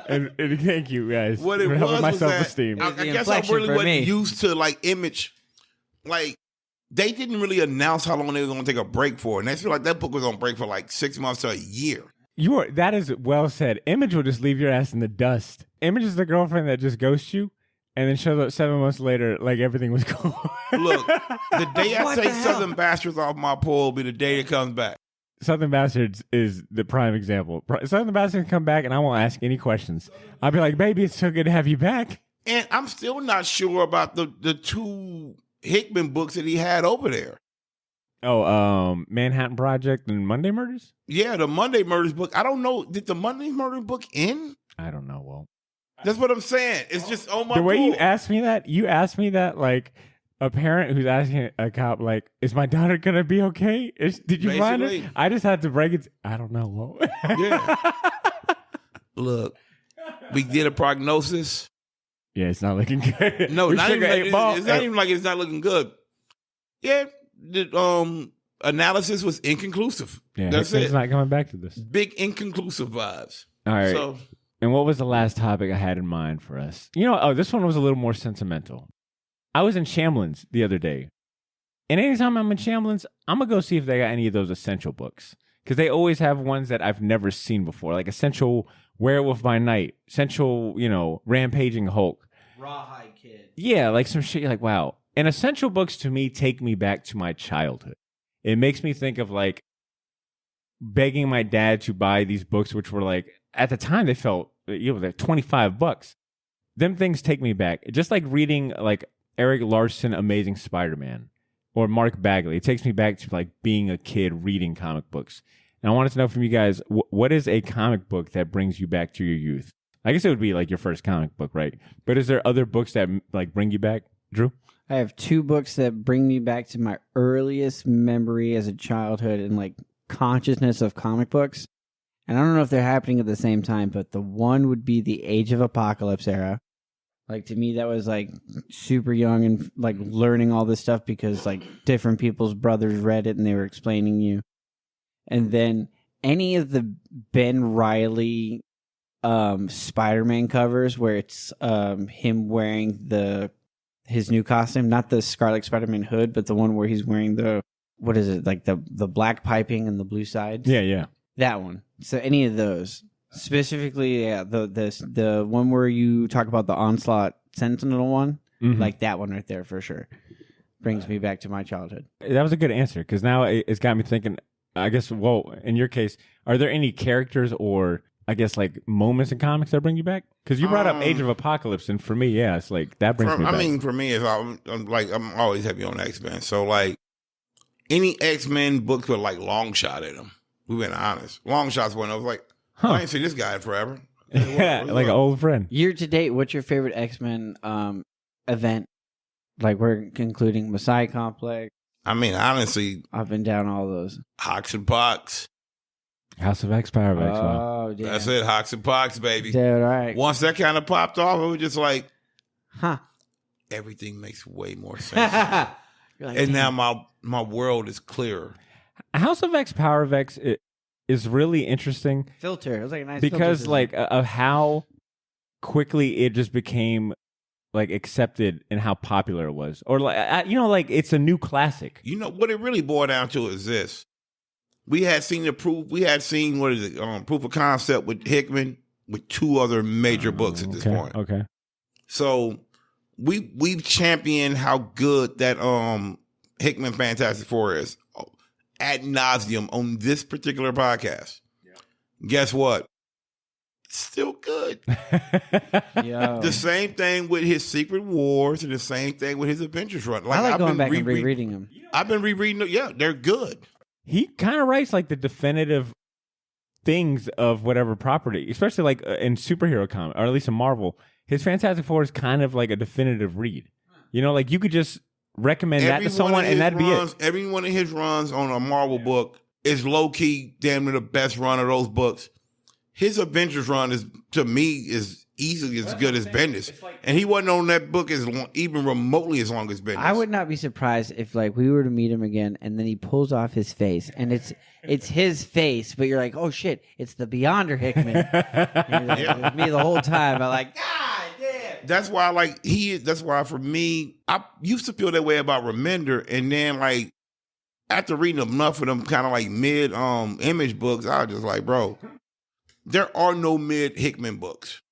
and thank you guys What it for helping was my was self-esteem. that I guess I inflection really for wasn't me. used to like Image. Like they didn't really announce how long they were going to take a break for, and I feel like that book was on break for like 6 months to a year. That is well said. Image will just leave your ass in the dust. Image is the girlfriend that just ghosts you and then shows up 7 months later like everything was cool. Look, the day I take Southern Bastards off my pole will be the day it comes back. Southern Bastards is the prime example. Southern Bastards come back and I won't ask any questions. I'll be like, baby, it's so good to have you back. And I'm still not sure about the 2 Hickman books that he had over there. Oh, Manhattan Project and Monday Murders? Yeah, the Monday Murders book. I don't know. Did the Monday Murders book end? I don't know, Walt. That's what I'm saying. It's just on my The way pool. you asked me that like a parent who's asking a cop, like, is my daughter going to be okay? Did you find her? Basically. I just had to break it. I don't know, Walt. Yeah. Look, we did a prognosis. Yeah, it's not looking good. No, We not shook even, an 8-ball. it's not even like it's not looking good. Yeah, the analysis was inconclusive. Yeah, That's Hickman's it. not coming back to this. Big inconclusive vibes. All right. So And what was the last topic I had in mind for us? This one was a little more sentimental. I was in Shamblin's the other day. And anytime I'm in Shamblin's, I'm going to go see if they got any of those essential books. Because they always have ones that I've never seen before. Like Essential Werewolf by Night. Essential, Rampaging Hulk. Rawhide Kid. Yeah, like some shit. You're like, wow. And essential books to me take me back to my childhood. It makes me think of like begging my dad to buy these books, which were like, at the time they felt, they're $25. Them things take me back. Just like reading like Eric Larson, Amazing Spider-Man, or Mark Bagley. It takes me back to like being a kid reading comic books. And I wanted to know from you guys, what is a comic book that brings you back to your youth? I guess it would be like your first comic book, right? But is there other books that like bring you back, Drew? I have 2 books that bring me back to my earliest memory as a childhood and like consciousness of comic books. And I don't know if they're happening at the same time, but the one would be the Age of Apocalypse era. Like to me, that was like super young and like learning all this stuff because like different people's brothers read it and they were explaining you. And then any of the Ben Reilly Spider-Man covers where it's him wearing his new costume, not the Scarlet Spider-Man hood, but the one where he's wearing the black piping and the blue sides. Yeah. That one. So any of those. Specifically, yeah, the one where you talk about the Onslaught Sentinel one, like that one right there for sure. Brings me back to my childhood. That was a good answer because now it's got me thinking, I guess, well, in your case, are there any characters or I guess like moments in comics that bring you back? Because you brought up Age of Apocalypse, and for me, yeah, it's like that brings me back. I mean, for me, I'm always heavy on X-Men. So like any X-Men books with like Long Shot in them. We've been honest. Long Shot's one I was like, I ain't seen this guy in forever. Yeah, like an old friend. Year to date, what's your favorite X-Men event? Like we're concluding Messiah Complex. I mean, honestly, I've been down all those. Hawks and Pox. House of X, Power of X. Wow. Oh, damn. That's it, Hawks and Pox, baby. Dude, all right. Once that kind of popped off, it was just like, Huh. everything makes way more sense. You're like, And damn. now my world is clearer. House of X, Power of X is really interesting Filter. It was like a nice because filter like of how quickly it just became like accepted and how popular it was, or like like it's a new classic. You know what it really boiled down to is this: we had seen the proof. We had seen proof of concept with Hickman with 2 other major books at this point. Okay, so we've championed how good that Hickman Fantastic Four is ad nauseum on this particular podcast. Yeah. Guess what? Still good. Yo. The same thing with his Secret Wars and the same thing with his Adventures run. I like going back and rereading them. I've been rereading them. Yeah, they're good. He kind of writes like the definitive things of whatever property, especially like in superhero comic, or at least in Marvel. His Fantastic Four is kind of like a definitive read. Like you could just recommend that to someone and that'd be it. Every one of his runs on a Marvel book is low-key damn near the best run of those books. His Avengers run is, to me, is easily as good as Bendis, and he wasn't on that book as long, even remotely as long as Bendis. I would not be surprised if like we were to meet him again, and then he pulls off his face, and it's his face, but you're like, oh shit, it's the Beyonder Hickman. And like, it was me the whole time. I'm like, God damn. That's why, that's why for me, I used to feel that way about Remender, and then like after reading enough of them kind of like mid Image books, I was just like, bro. There are no mid Hickman books.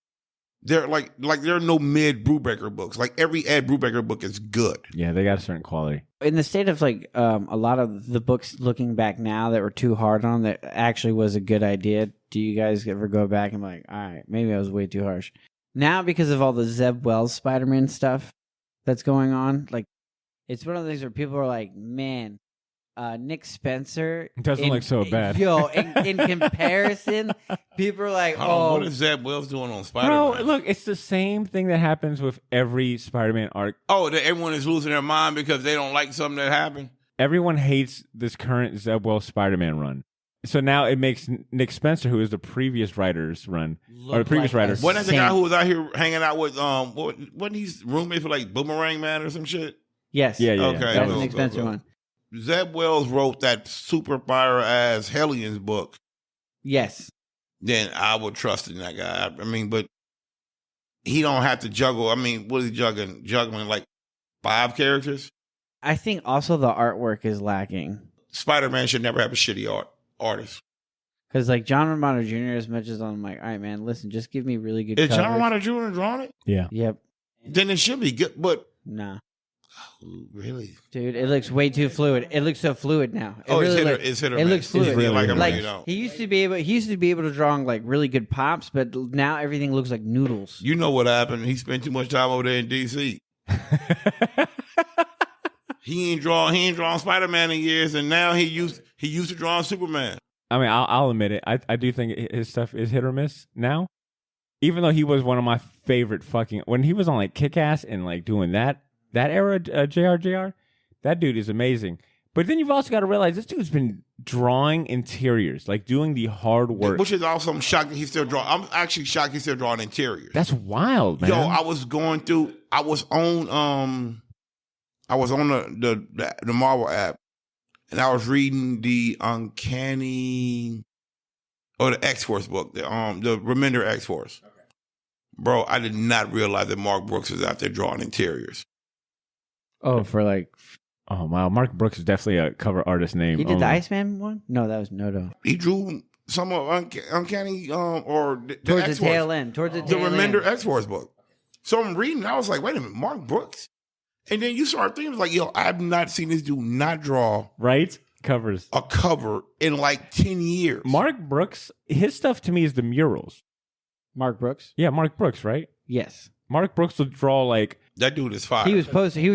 There there are no mid Brubaker books. Like every Ed Brubaker book is good. Yeah, they got a certain quality. In the state of like a lot of the books looking back now that were too hard on that actually was a good idea. Do you guys ever go back and be like, all right, maybe I was way too harsh? Now because of all the Zeb Wells Spider-Man stuff that's going on, like it's one of the things where people are like, man, Nick Spencer doesn't look so bad. Yo, in comparison, people are like, "Oh, what is Zeb Wells doing on Spider-Man?" Bro, look, it's the same thing that happens with every Spider-Man arc. Oh, that everyone is losing their mind because they don't like something that happened. Everyone hates this current Zeb Wells Spider-Man run. So now it makes Nick Spencer, who is the previous writer's run, or the previous writer. Wasn't that the guy who was out here hanging out with wasn't he roommates with like Boomerang Man or some shit? Yes. Yeah. Okay, That was the Nick Spencer one. Zeb Wells wrote that super fire ass Hellions book. Yes. Then I would trust in that guy. I mean, but he don't have to juggle. I mean, what is he juggling? Juggling like 5 characters? I think also the artwork is lacking. Spider-Man should never have a shitty artist. Because like John Romano Jr., as much as I'm like, all right, man, listen, just give me really good Is cover. John Romano Jr. drawing it? Yeah. Yep. Then it should be good, but... Nah. Oh, really? Dude, it looks way too fluid. It looks so fluid now. It's hit or it miss. looks fluid. really like hit or like, miss. He used to be able to draw like really good pops, but now everything looks like noodles. You know what happened? He spent too much time over there in DC. He ain't drawn Spider-Man in years, and now he used to draw Superman. I mean, I'll admit it. I do think his stuff is hit or miss now. Even though he was one of my favorite when he was on like Kick-Ass and like doing that era, JR, that dude is amazing. But then you've also got to realize this dude's been drawing interiors, like doing the hard work. Which is also, I'm shocked that he's still drawing. I'm actually shocked he's still drawing interiors. That's wild, man. Yo, I was on the Marvel app, and I was reading the Uncanny, or the X-Force book, the Remender X-Force. Okay. Bro, I did not realize that Mark Brooks was out there drawing interiors. Oh, for like... Oh, wow. Mark Brooks is definitely a cover artist name. He did the Iceman one? No, that was Noto. He drew some of Uncanny, or the Towards X-Force, the tail end. the Remender X-Force book. So I'm reading, I was like, wait a minute, Mark Brooks? And then you start thinking, like, yo, I've not seen this dude not draw right covers a cover in like 10 years. Mark Brooks, his stuff to me is the murals. Mark Brooks? Yeah, Mark Brooks, right? Yes. Mark Brooks will draw like... That dude is fire. He was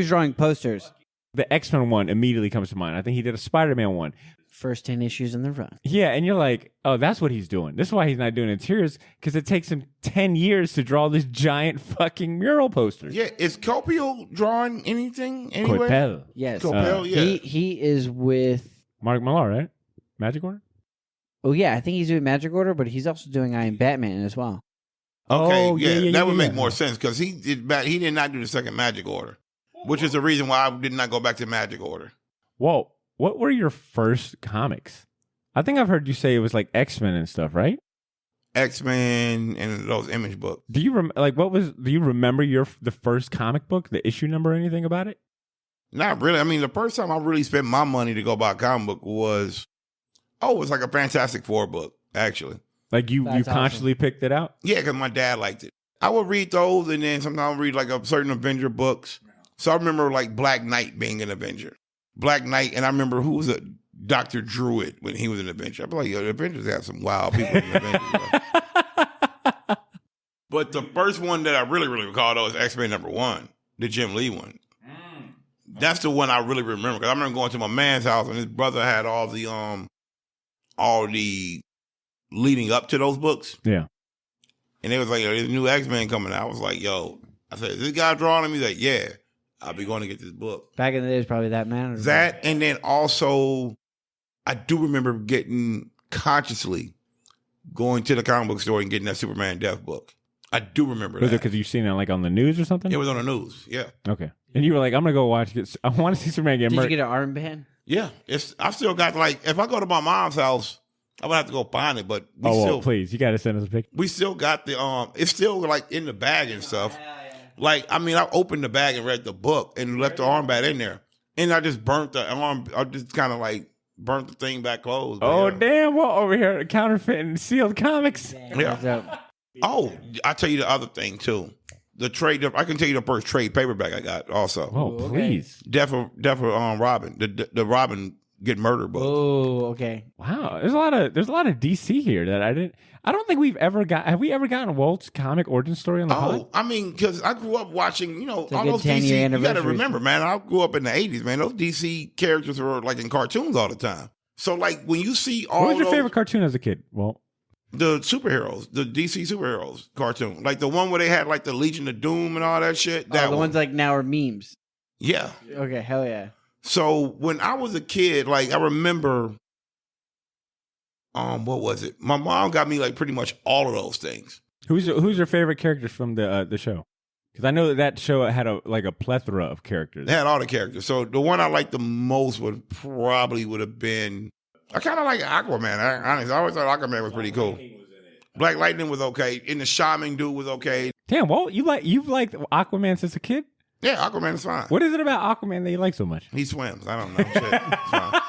drawing posters. The X-Men one immediately comes to mind. I think he did a Spider-Man one. First 10 issues in the run. Yeah, and you're like, oh, that's what he's doing. This is why he's not doing interiors, because it takes him 10 years to draw these giant fucking mural posters. Yeah, is Copio drawing anything anyway? Coipel. Yes. Copel, yeah. He is with... Mark Millar, right? Magic Order? Oh, yeah, I think he's doing Magic Order, but he's also doing I Am Batman as well. Okay, Oh, yeah, that would make more sense, because he did not do the second Magic Order, which is the reason why I did not go back to Magic Order. Whoa, what were your first comics? I think I've heard you say it was like X-Men and stuff, right? X-Men, and those Image books. Do you do you remember the first comic book, the issue number, or anything about it? Not really. I mean, the first time I really spent my money to go buy a comic book was like a Fantastic Four book, actually. Like you consciously picked it out? Yeah, because my dad liked it. I would read those, and then sometimes I would read like a certain Avenger books. So I remember like Black Knight being an Avenger. Black Knight, and I remember who was it? Dr. Druid when he was an Avenger. I'd be like, yo, the Avengers have some wild people in the Avengers. But the first one that I really, really recall, though, is X-Men #1, the Jim Lee one. That's the one I really remember, because I remember going to my man's house, and his brother had all the leading up to those books. Yeah. And they was like, yo, there's a new X-Men coming out. I was like, yo, I said, is this guy drawing him? He's like, yeah, I'll be going to get this book. Back in the day, it was probably that man. That, and then also, I do remember getting consciously going to the comic book store and getting that Superman Death book. I do remember Was that. it because you've seen it like on the news or something? It was on the news, yeah. Okay. And you were like, I'm going to go watch it. I want to see Superman get Did murdered. you get an armband? Yeah. I still got, like, if I go to my mom's house, I would have to go find it, but we please. You got to send us a picture. We still got the, it's still, like, in the bag and stuff. Like, I mean, I opened the bag and read the book and left the armband in there. And I just burnt the arm, I just kind of, like, burnt the thing back closed. Oh, damn. Well, over here counterfeiting sealed comics. Yeah. Oh, I'll tell you the other thing, too. The trade, I can tell you the first trade paperback I got also. Oh, please. Death of Robin, the Robin get murdered book. Oh, okay. Wow. There's a lot of DC here that I don't think we've ever have we ever gotten Walt's comic origin story on the pod? I mean, because I grew up watching, all good those 10-year DC, you got to anniversary. remember, man, I grew up in the 80s, man. Those DC characters were like in cartoons all the time. So like when you see all What was your those, favorite cartoon as a kid? Well, the superheroes, the DC superheroes cartoon, like the one where they had like the Legion of Doom and all that shit. That The ones like now are memes. yeah. Okay, hell yeah. So when I was a kid, like I remember, what was it? My mom got me like pretty much all of those things. who's your favorite characters from the show? Because I know that show had a plethora of characters. They had all the characters. So the one I liked the most would have been. I kind of like Aquaman. Honestly, I always thought Aquaman was pretty cool. Black Lightning was okay, and the Shaman dude was okay. Damn, Walt, you've liked Aquaman since a kid? Yeah, Aquaman is fine. What is it about Aquaman that you like so much? He swims. I don't know. Shit. It's fine.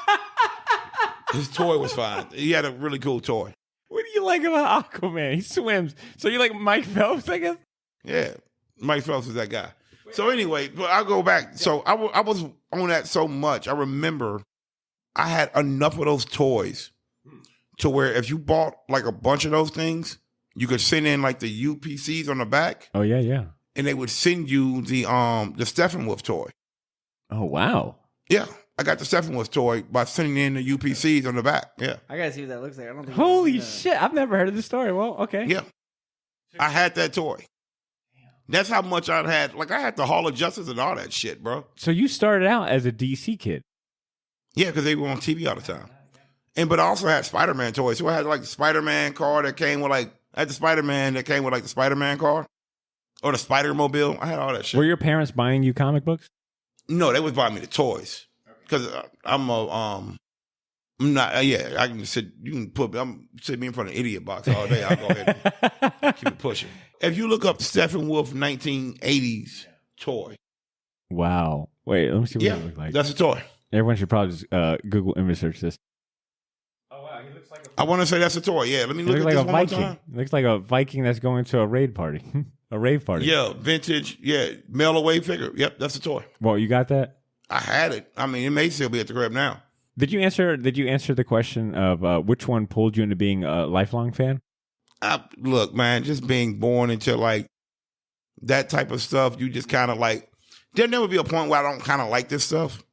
His toy was fine. He had a really cool toy. What do you like about Aquaman? He swims. So you like Mike Phelps, I guess? Yeah, Mike Phelps is that guy. So anyway, but I'll go back. So I was on that so much. I remember I had enough of those toys to where if you bought like a bunch of those things, you could send in like the UPCs on the back. Oh, yeah. And they would send you the Steppenwolf toy. Oh, wow. Yeah, I got the Steppenwolf toy by sending in the UPCs on the back. Yeah. I gotta see what that looks like. I don't think. Holy shit. I've never heard of this story. Well, okay. Yeah. I had that toy. That's how much I had. Like, I had the Hall of Justice and all that shit, bro. So you started out as a DC kid. Yeah, because they were on TV all the time. But I also had Spider-Man toys. So I had like the Spider-Man car that came with like, I had the Spider-Man that came with like the Spider-Man car. Or the Spider-Mobile. I had all that shit. Were your parents buying you comic books? No, they was buying me the toys. Because I'm not, yeah, I can sit, you can put, I'm sitting in front of an idiot box all day. I'll go ahead and keep it pushing. If you look up Steppenwolf 1980s toy. Wow. Wait, let me see what it looks like. That's a toy. Everyone should probably just Google image search this. Oh, wow. He looks like a I want to say that's a toy. Yeah, let me look at like this a one Viking. more time. It looks like a Viking that's going to a raid party. A rave party. Yeah, vintage. Yeah, mail away figure. Yep, that's a toy. Well, you got that? I had it. I mean, it may still be at the crib now. Did you answer the question of which one pulled you into being a lifelong fan? Look, man, just being born into like that type of stuff, you just kind of like, there'll never be a point where I don't kind of like this stuff.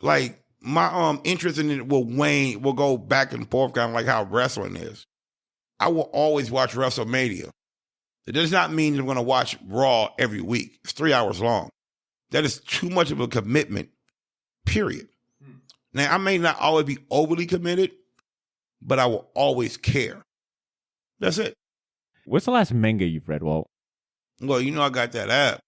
Like my interest in it will go back and forth, kind of like how wrestling is. I will always watch WrestleMania. It does not mean I'm going to watch Raw every week. It's 3 hours long. That is too much of a commitment, period. Now, I may not always be overly committed, but I will always care. That's it. What's the last manga you've read, Walt? Well, I got that app.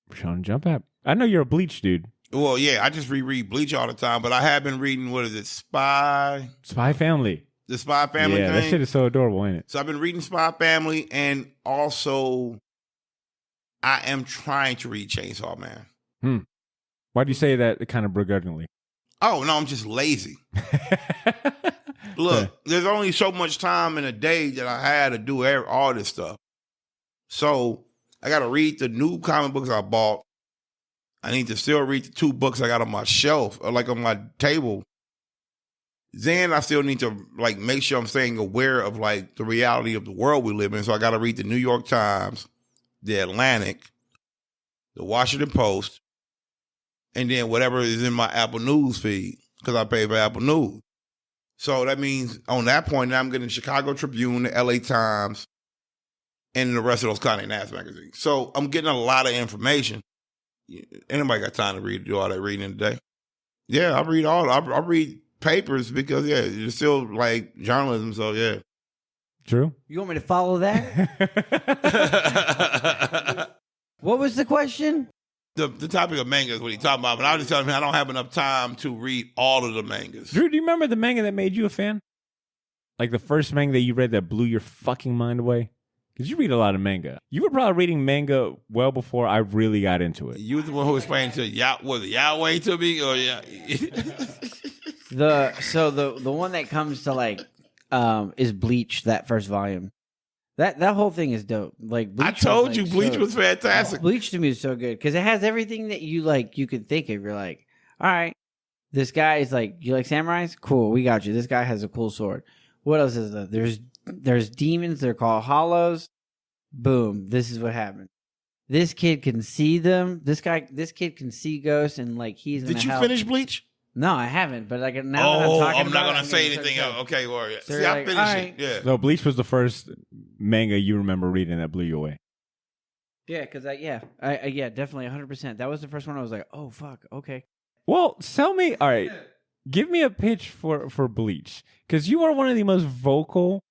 Shonen Jump app. I know you're a Bleach dude. Well, yeah, I just reread Bleach all the time, but I have been reading, what is it, Spy Family. The Spy Family Yeah, thing. that shit is so adorable, ain't it? So I've been reading Spy Family, and also I am trying to read Chainsaw Man. Why do you say that kind of begrudgingly? Oh, no, I'm just lazy. Look, there's only so much time in a day that I had to do all this stuff. So I got to read the new comic books I bought. I need to still read the 2 books I got on my shelf, or like on my table. Then I still need to like make sure I'm staying aware of like the reality of the world we live in. So I got to read the New York Times, the Atlantic, the Washington Post, and then whatever is in my Apple News feed, because I pay for Apple News. So that means on that point, now I'm getting Chicago Tribune, the LA Times, and the rest of those Conde Nast magazines. So I'm getting a lot of information. Anybody got time to do all that reading today? Yeah, I read all. I read papers because it's still like journalism. So yeah, Drew, you want me to follow that? What was the question? The topic of manga is what he's talking about, but I was just telling him I don't have enough time to read all of the mangas. Drew, do you remember the manga that made you a fan? Like the first manga that you read that blew your fucking mind away? Because you read a lot of manga. You were probably reading manga well before I really got into it. You was the one who was explaining to was it Yahweh to me or yeah? The one that comes to like is Bleach, that first volume. That whole thing is dope. Like Bleach I told you, Bleach was fantastic. Bleach to me is so good because it has everything that you could think of. You're like, all right, this guy is like, you like samurais? Cool, we got you. This guy has a cool sword. What else is there? There's demons. They're called hollows. Boom. This is what happened. This kid can see them. This kid can see ghosts, and like he's. Did you finish Bleach? No, I haven't. But like now that I'm talking I'm not about gonna say anything else. Okay, Warrior. So see, I like, finished right. it. Yeah. So Bleach was the first manga you remember reading that blew you away. Yeah, because I definitely 100%. That was the first one I was like, oh fuck, okay. Well, tell me, all right, give me a pitch for Bleach, because you are one of the most vocal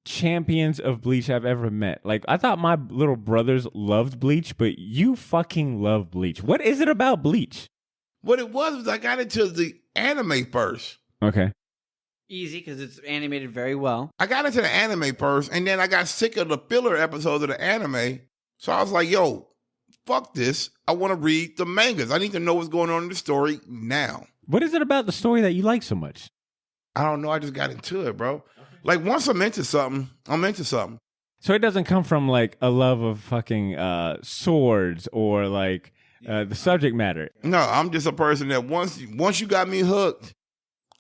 champions of Bleach I've ever met. Like, I thought my little brothers loved Bleach, but you fucking love Bleach. What is it about Bleach? What it was I got into the anime first. Okay. Easy, because it's animated very well. I got into the anime first, and then I got sick of the filler episodes of the anime. So I was like, yo, fuck this. I want to read the mangas. I need to know what's going on in the story now. What is it about the story that you like so much? I don't know. I just got into it, bro. Like, once I'm into something, I'm into something. So it doesn't come from, like, a love of fucking swords or, like, the subject matter. No, I'm just a person that once you got me hooked,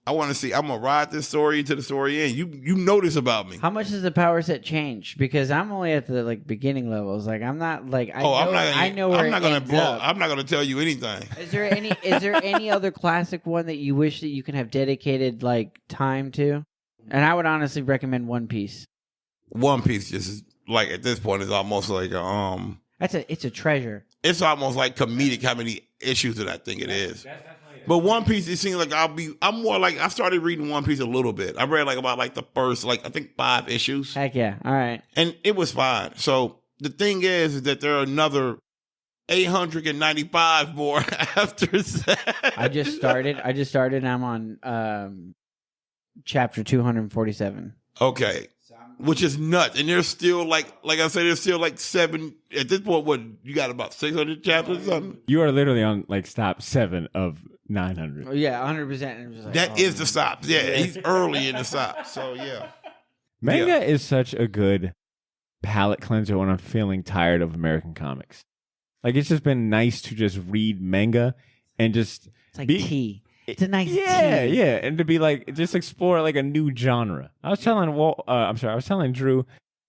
I want to see. I'm gonna ride this story to the story end. You know this about me. How much does the power set change? Because I'm only at the like beginning levels. Like I'm not like I know where I'm not it gonna ends blow. up. I'm not gonna tell you anything. Is there any other classic one that you wish that you can have dedicated like time to? And I would honestly recommend One Piece. One Piece just is, like at this point is almost like it's a treasure. It's almost like comedic how many issues that I think it is. But One Piece, it seems like I'm more like, I started reading One Piece a little bit. I read like about like the first, like I think 5 issues. Heck yeah. All right. And it was fine. So the thing is that there are another 895 more after that. I just started and I'm on chapter 247. Okay. Which is nuts. And there's still like I said, there's still like 7, at this point, what, you got about 600 chapters or something? You are literally on like stop 7 of 900. Oh, yeah, 100%. Like, that is the stop. Yeah, he's early in the stop. So, yeah. Manga is such a good palate cleanser when I'm feeling tired of American comics. Like, it's just been nice to just read manga and just it's like tea. It's a nice tea. Yeah, and to be like, just explore like a new genre. I was telling Walt, I was telling Drew,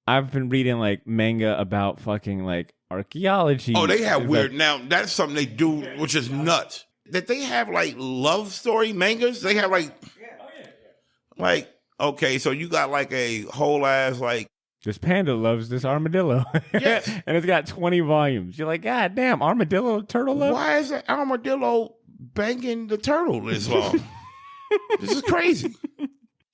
I've been reading like manga about fucking like archaeology. Oh, they have weird. Now, that's something they do, which is nuts. That they have like love story mangas. They have like, okay, so you got like a whole ass like. This panda loves this armadillo. Yes. And it's got 20 volumes. You're like, God damn, armadillo turtle love? Why is that armadillo banging the turtle this long? This is crazy.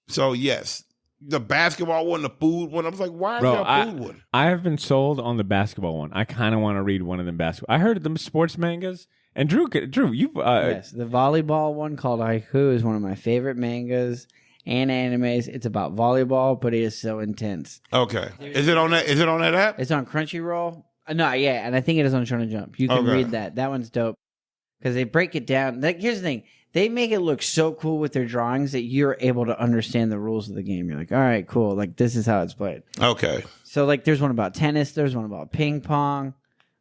So, yes. The basketball one, the food one. I was like, why is there a food one? I have been sold on the basketball one. I kind of want to read one of them basketball. I heard them sports mangas. And Drew, you yes, the volleyball one called Haiku is one of my favorite mangas. and animes. It's about volleyball, but it is so intense. Okay. Is it on that app? It's on Crunchyroll. No, yeah, and I think it is on Shonen Jump. You can read that. That one's dope because they break it down. Like, here's the thing: they make it look so cool with their drawings that you're able to understand the rules of the game. You're like, all right, cool. Like, this is how it's played. Okay. So, like, there's one about tennis. There's one about ping pong.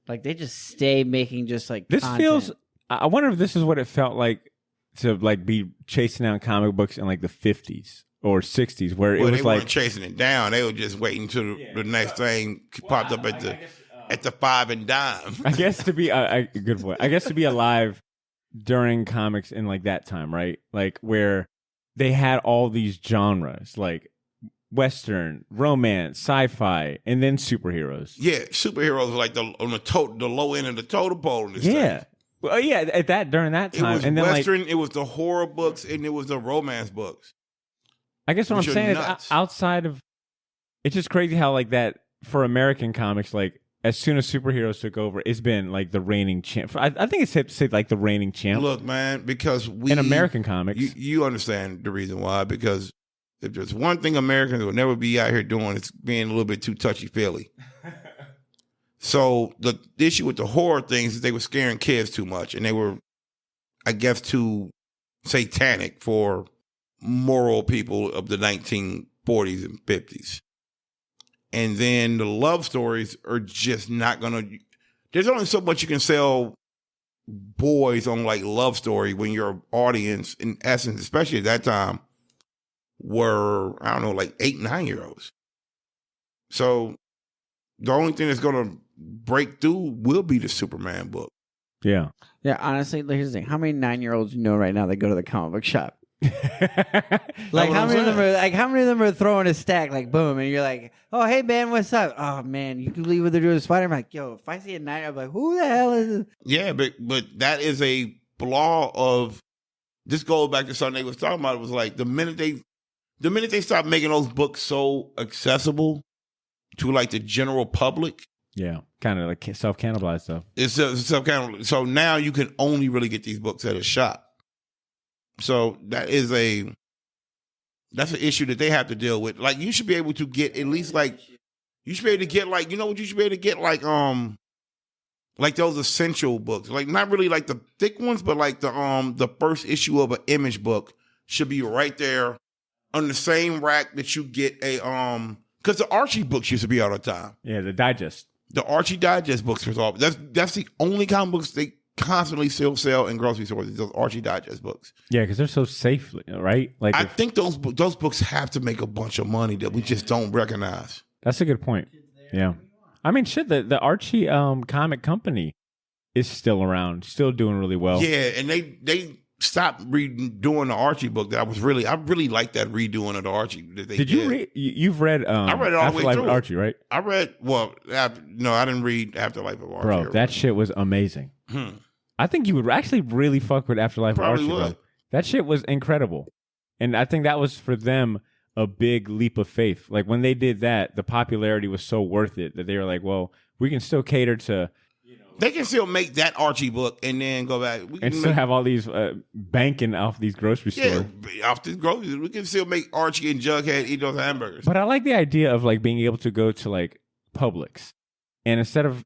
Like, they just stay making just like This content. feels. I wonder if this is what it felt like to like be chasing down comic books in like the 50s or 60s, where it was they like weren't chasing it down. They were just waiting until the next thing popped up at the 5 and dime. I guess to be a good point. I guess to be alive during comics in like that time, right? Like where they had all these genres, like Western, romance, sci-fi, and then superheroes. Yeah, superheroes were like the low end of the totem pole in this Yeah. thing. Well, yeah, during that time. It was and then Western, like, it was the horror books, and it was the romance books. I guess what I'm Which are saying nuts. is outside of, it's just crazy how like that for American comics, like as soon as superheroes took over, it's been like the reigning champ. I think it's safe to say like the reigning champ. Look, man, because in American comics. you understand the reason why. Because if there's one thing Americans will never be out here doing, it's being a little bit too touchy-feely. So the issue with the horror things is they were scaring kids too much, and they were, I guess, too satanic for moral people of the 1940s and 50s. And then the love stories are just not going to... There's only so much you can sell boys on like love story when your audience, in essence, especially at that time, were, I don't know, like 8, 9-year-olds. So the only thing that's going to break through will be the Superman book. Yeah. Yeah, honestly, here's the thing. How many 9-year-olds you know right now that go to the comic book shop? Like how many of them are throwing a stack like boom, and you're like, oh hey man, what's up? Oh man, you can believe what they're doing with Spider-Man. I'm like, yo, if I see a 9, I'm like, who the hell is this? Yeah, but that is a flaw of this. Goes back to something they was talking about. It was like the minute they stopped making those books so accessible to like the general public. Yeah, kind of like self-cannibalized stuff. It's self-cannibalized. So now you can only really get these books at a shop. So that's an issue that they have to deal with. Like you should be able to get at least like you should be able to get like, you know what you should be able to get like those essential books. Like not really like the thick ones, but like the first issue of an Image book should be right there on the same rack that you get a because the Archie books used to be all the time. Yeah, the digest. The Archie Digest books was all that's the only comic books they constantly still sell in grocery stores. Those Archie Digest books. Yeah, because they're so safe, right? Like I think those books have to make a bunch of money that we just don't recognize. That's a good point. Yeah, I mean, shit. The Archie comic company is still around, still doing really well. Yeah, and they stopped redoing the Archie book. I really like that redoing of the Archie that they did. Did you read? You've read? I read it all the way Afterlife through. of Archie, right? I read. No, I didn't read Afterlife of Archie. Bro, that shit was amazing. I think you would actually really fuck with Afterlife of Probably Archie. would. Bro. That shit was incredible, and I think that was for them a big leap of faith. Like when they did that, the popularity was so worth it that they were like, "Well, we can still cater to." They can still make that Archie book and then go back. We And can still have all these banking off these grocery stores. off the groceries. We can still make Archie and Jughead eat those hamburgers. But I like the idea of like being able to go to like Publix, and instead of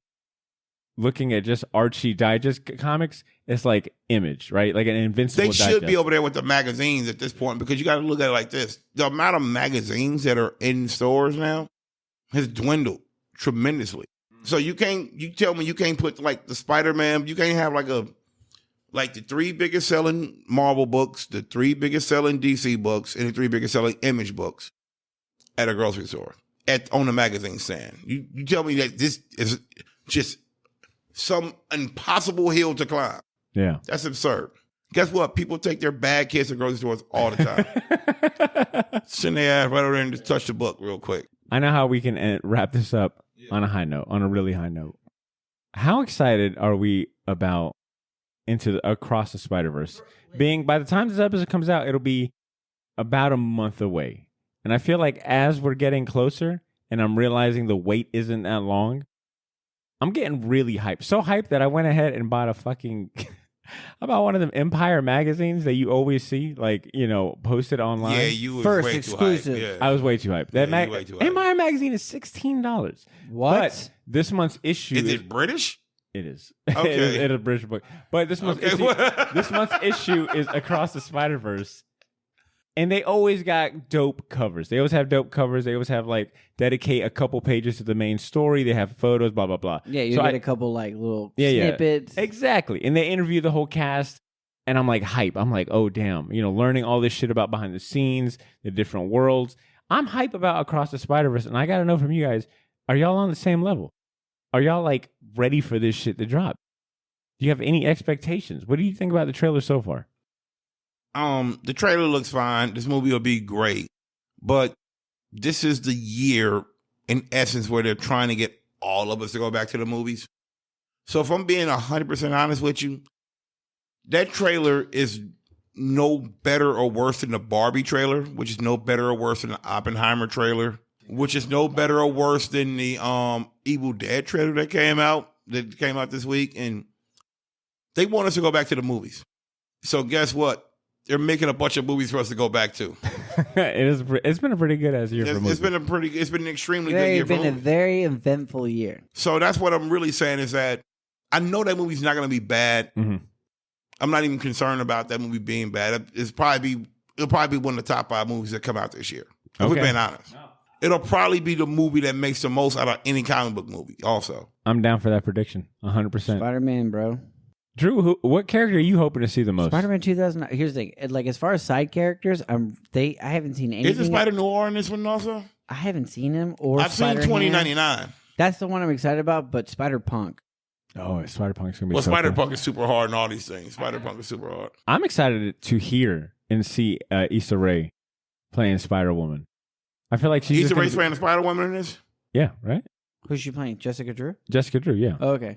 looking at just Archie Digest comics, it's like Image, right? Like an Invincible. They should Digest. be over there with the magazines at this point because you got to look at it like this: the amount of magazines that are in stores now has dwindled tremendously. So you tell me you can't put like the Spider-Man, you can't have like the 3 biggest selling Marvel books, the 3 biggest selling DC books, and the 3 biggest selling Image books at a grocery store on the magazine stand. You tell me that this is just some impossible hill to climb. Yeah. That's absurd. Guess what? People take their bad kids to grocery stores all the time. Send their ass right over there and just touch the book real quick. I know how we can wrap this up on a high note, on a really high note. How excited are we about Across the Spider-Verse? Being, by the time this episode comes out, it'll be about a month away. And I feel like as we're getting closer and I'm realizing the wait isn't that long, I'm getting really hyped. So hyped that I went ahead and bought a fucking about one of them Empire magazines that you always see, like, posted online? Yeah, you was First way exclusive. too hype. Yeah. I was way too hyped. That Yeah, you way too hyped. Empire magazine is $16. What? But this month's issue Is it British? It is. Okay. It is a British book. But this month's issue is Across the Spider-Verse. And they always got dope covers. They always have dope covers. They always have dedicate a couple pages to the main story. They have photos, blah, blah, blah. Yeah, you get a couple little Yeah. snippets. Exactly. And they interview the whole cast. And I'm like hype. I'm like, oh damn, learning all this shit about behind the scenes, the different worlds. I'm hype about Across the Spider-Verse. And I gotta know from you guys, are y'all on the same level? Are y'all ready for this shit to drop? Do you have any expectations? What do you think about the trailer so far? The trailer looks fine. This movie will be great. But this is the year, in essence, where they're trying to get all of us to go back to the movies. So if I'm being 100% honest with you, that trailer is no better or worse than the Barbie trailer, which is no better or worse than the Oppenheimer trailer, which is no better or worse than the Evil Dead trailer that came out this week. And they want us to go back to the movies. So guess what? They're making a bunch of movies for us to go back to. It's been a pretty good ass year for movies. It's been an extremely good year for movies. It's been a very eventful year. So that's what I'm really saying is that I know that movie's not going to be bad. Mm-hmm. I'm not even concerned about that movie being bad. It'll probably be one of the top 5 movies that come out this year. If we're being honest. No. It'll probably be the movie that makes the most out of any comic book movie also. I'm down for that prediction, 100%. Spider-Man, bro. Drew, what character are you hoping to see the most? Spider-Man 2009. Here's the thing. As far as side characters, I haven't seen anything. Isn't Spider-Noir in this one also? I haven't seen him or I've seen 2099. That's the one I'm excited about, but Spider-Punk. Oh, Spider-Punk's going to be Well, so Spider-Punk cool. is super hard in all these things. Spider-Punk is super hard. I'm excited to hear and see Issa Rae playing Spider-Woman. I feel like she's Issa Rae's playing the Spider-Woman in this? Yeah, right? Who's she playing? Jessica Drew? Jessica Drew, yeah. Oh, okay.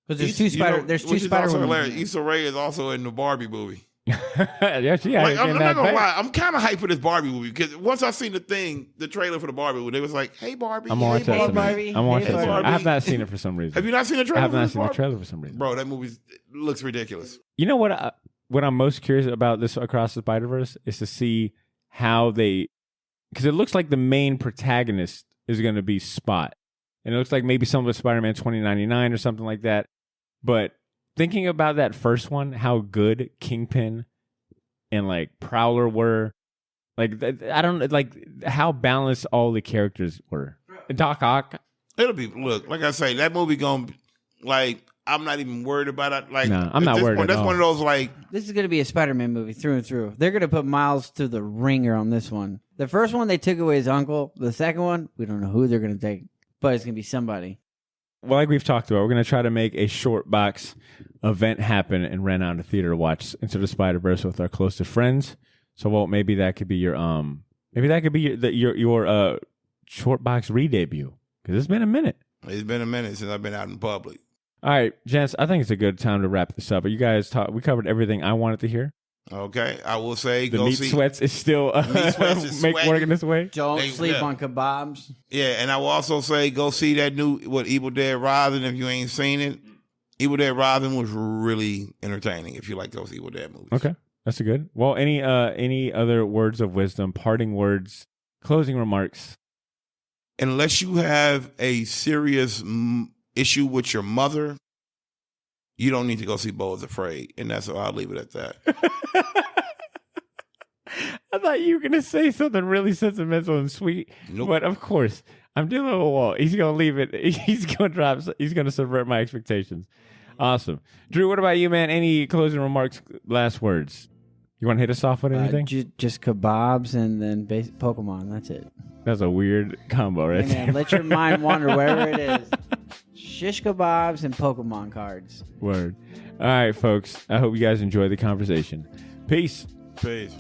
Because there's two Spider-Women. Issa Rae is also in the Barbie movie. Yeah, she I'm not gonna lie. I'm kind of hyped for this Barbie movie because once I seen the trailer for the Barbie movie, they was like, "Hey Barbie, I'm watching Barbie. I'm watching Hey, I have not seen it for some reason. Have you not seen the trailer? I have not seen the trailer for some reason. Bro, that movie looks ridiculous. You know what? What I'm most curious about this Across the Spider-Verse is to see how because it looks like the main protagonist is going to be Spot, and it looks like maybe some of Spider-Man 2099 or something like that. But thinking about that first one, how good Kingpin and Prowler were, I don't how balanced all the characters were. Doc Ock. It'll be like I say, that movie gonna I'm not even worried about it. No, I'm not worried at all. That's one of those This is gonna be a Spider-Man movie through and through. They're gonna put Miles through the ringer on this one. The first one they took away his uncle. The second one, we don't know who they're gonna take, but it's gonna be somebody. Well, like we've talked about, we're going to try to make a short box event happen and rent out a theater to watch Into the Spider-Verse with our closest friends. So, Walt, maybe that could be your short box re-debut because it's been a minute. It's been a minute since I've been out in public. All right, gents, I think it's a good time to wrap this up. But you guys we covered everything I wanted to hear. Okay, I will say the meat sweats is still working this way. Don't sleep on kebabs. Yeah, and I will also say go see that new Evil Dead Rising if you ain't seen it. Evil Dead Rising was really entertaining if you like those Evil Dead movies. Okay, that's a good. Well, any other words of wisdom, parting words, closing remarks? Unless you have a serious issue with your mother, you don't need to go see Beau is Afraid, and that's I'll leave it at that. I thought you were going to say something really sentimental and sweet, nope. But of course, I'm dealing with Walt. He's going to leave it. He's going to subvert my expectations. Awesome. Drew, what about you, man? Any closing remarks, last words? You want to hit us off with anything? Just kebabs and then Pokemon. That's it. That's a weird combo, right? Hey, man, let your mind wander wherever it is. Shish kebabs and Pokemon cards. Word. All right, folks. I hope you guys enjoyed the conversation. Peace. Peace.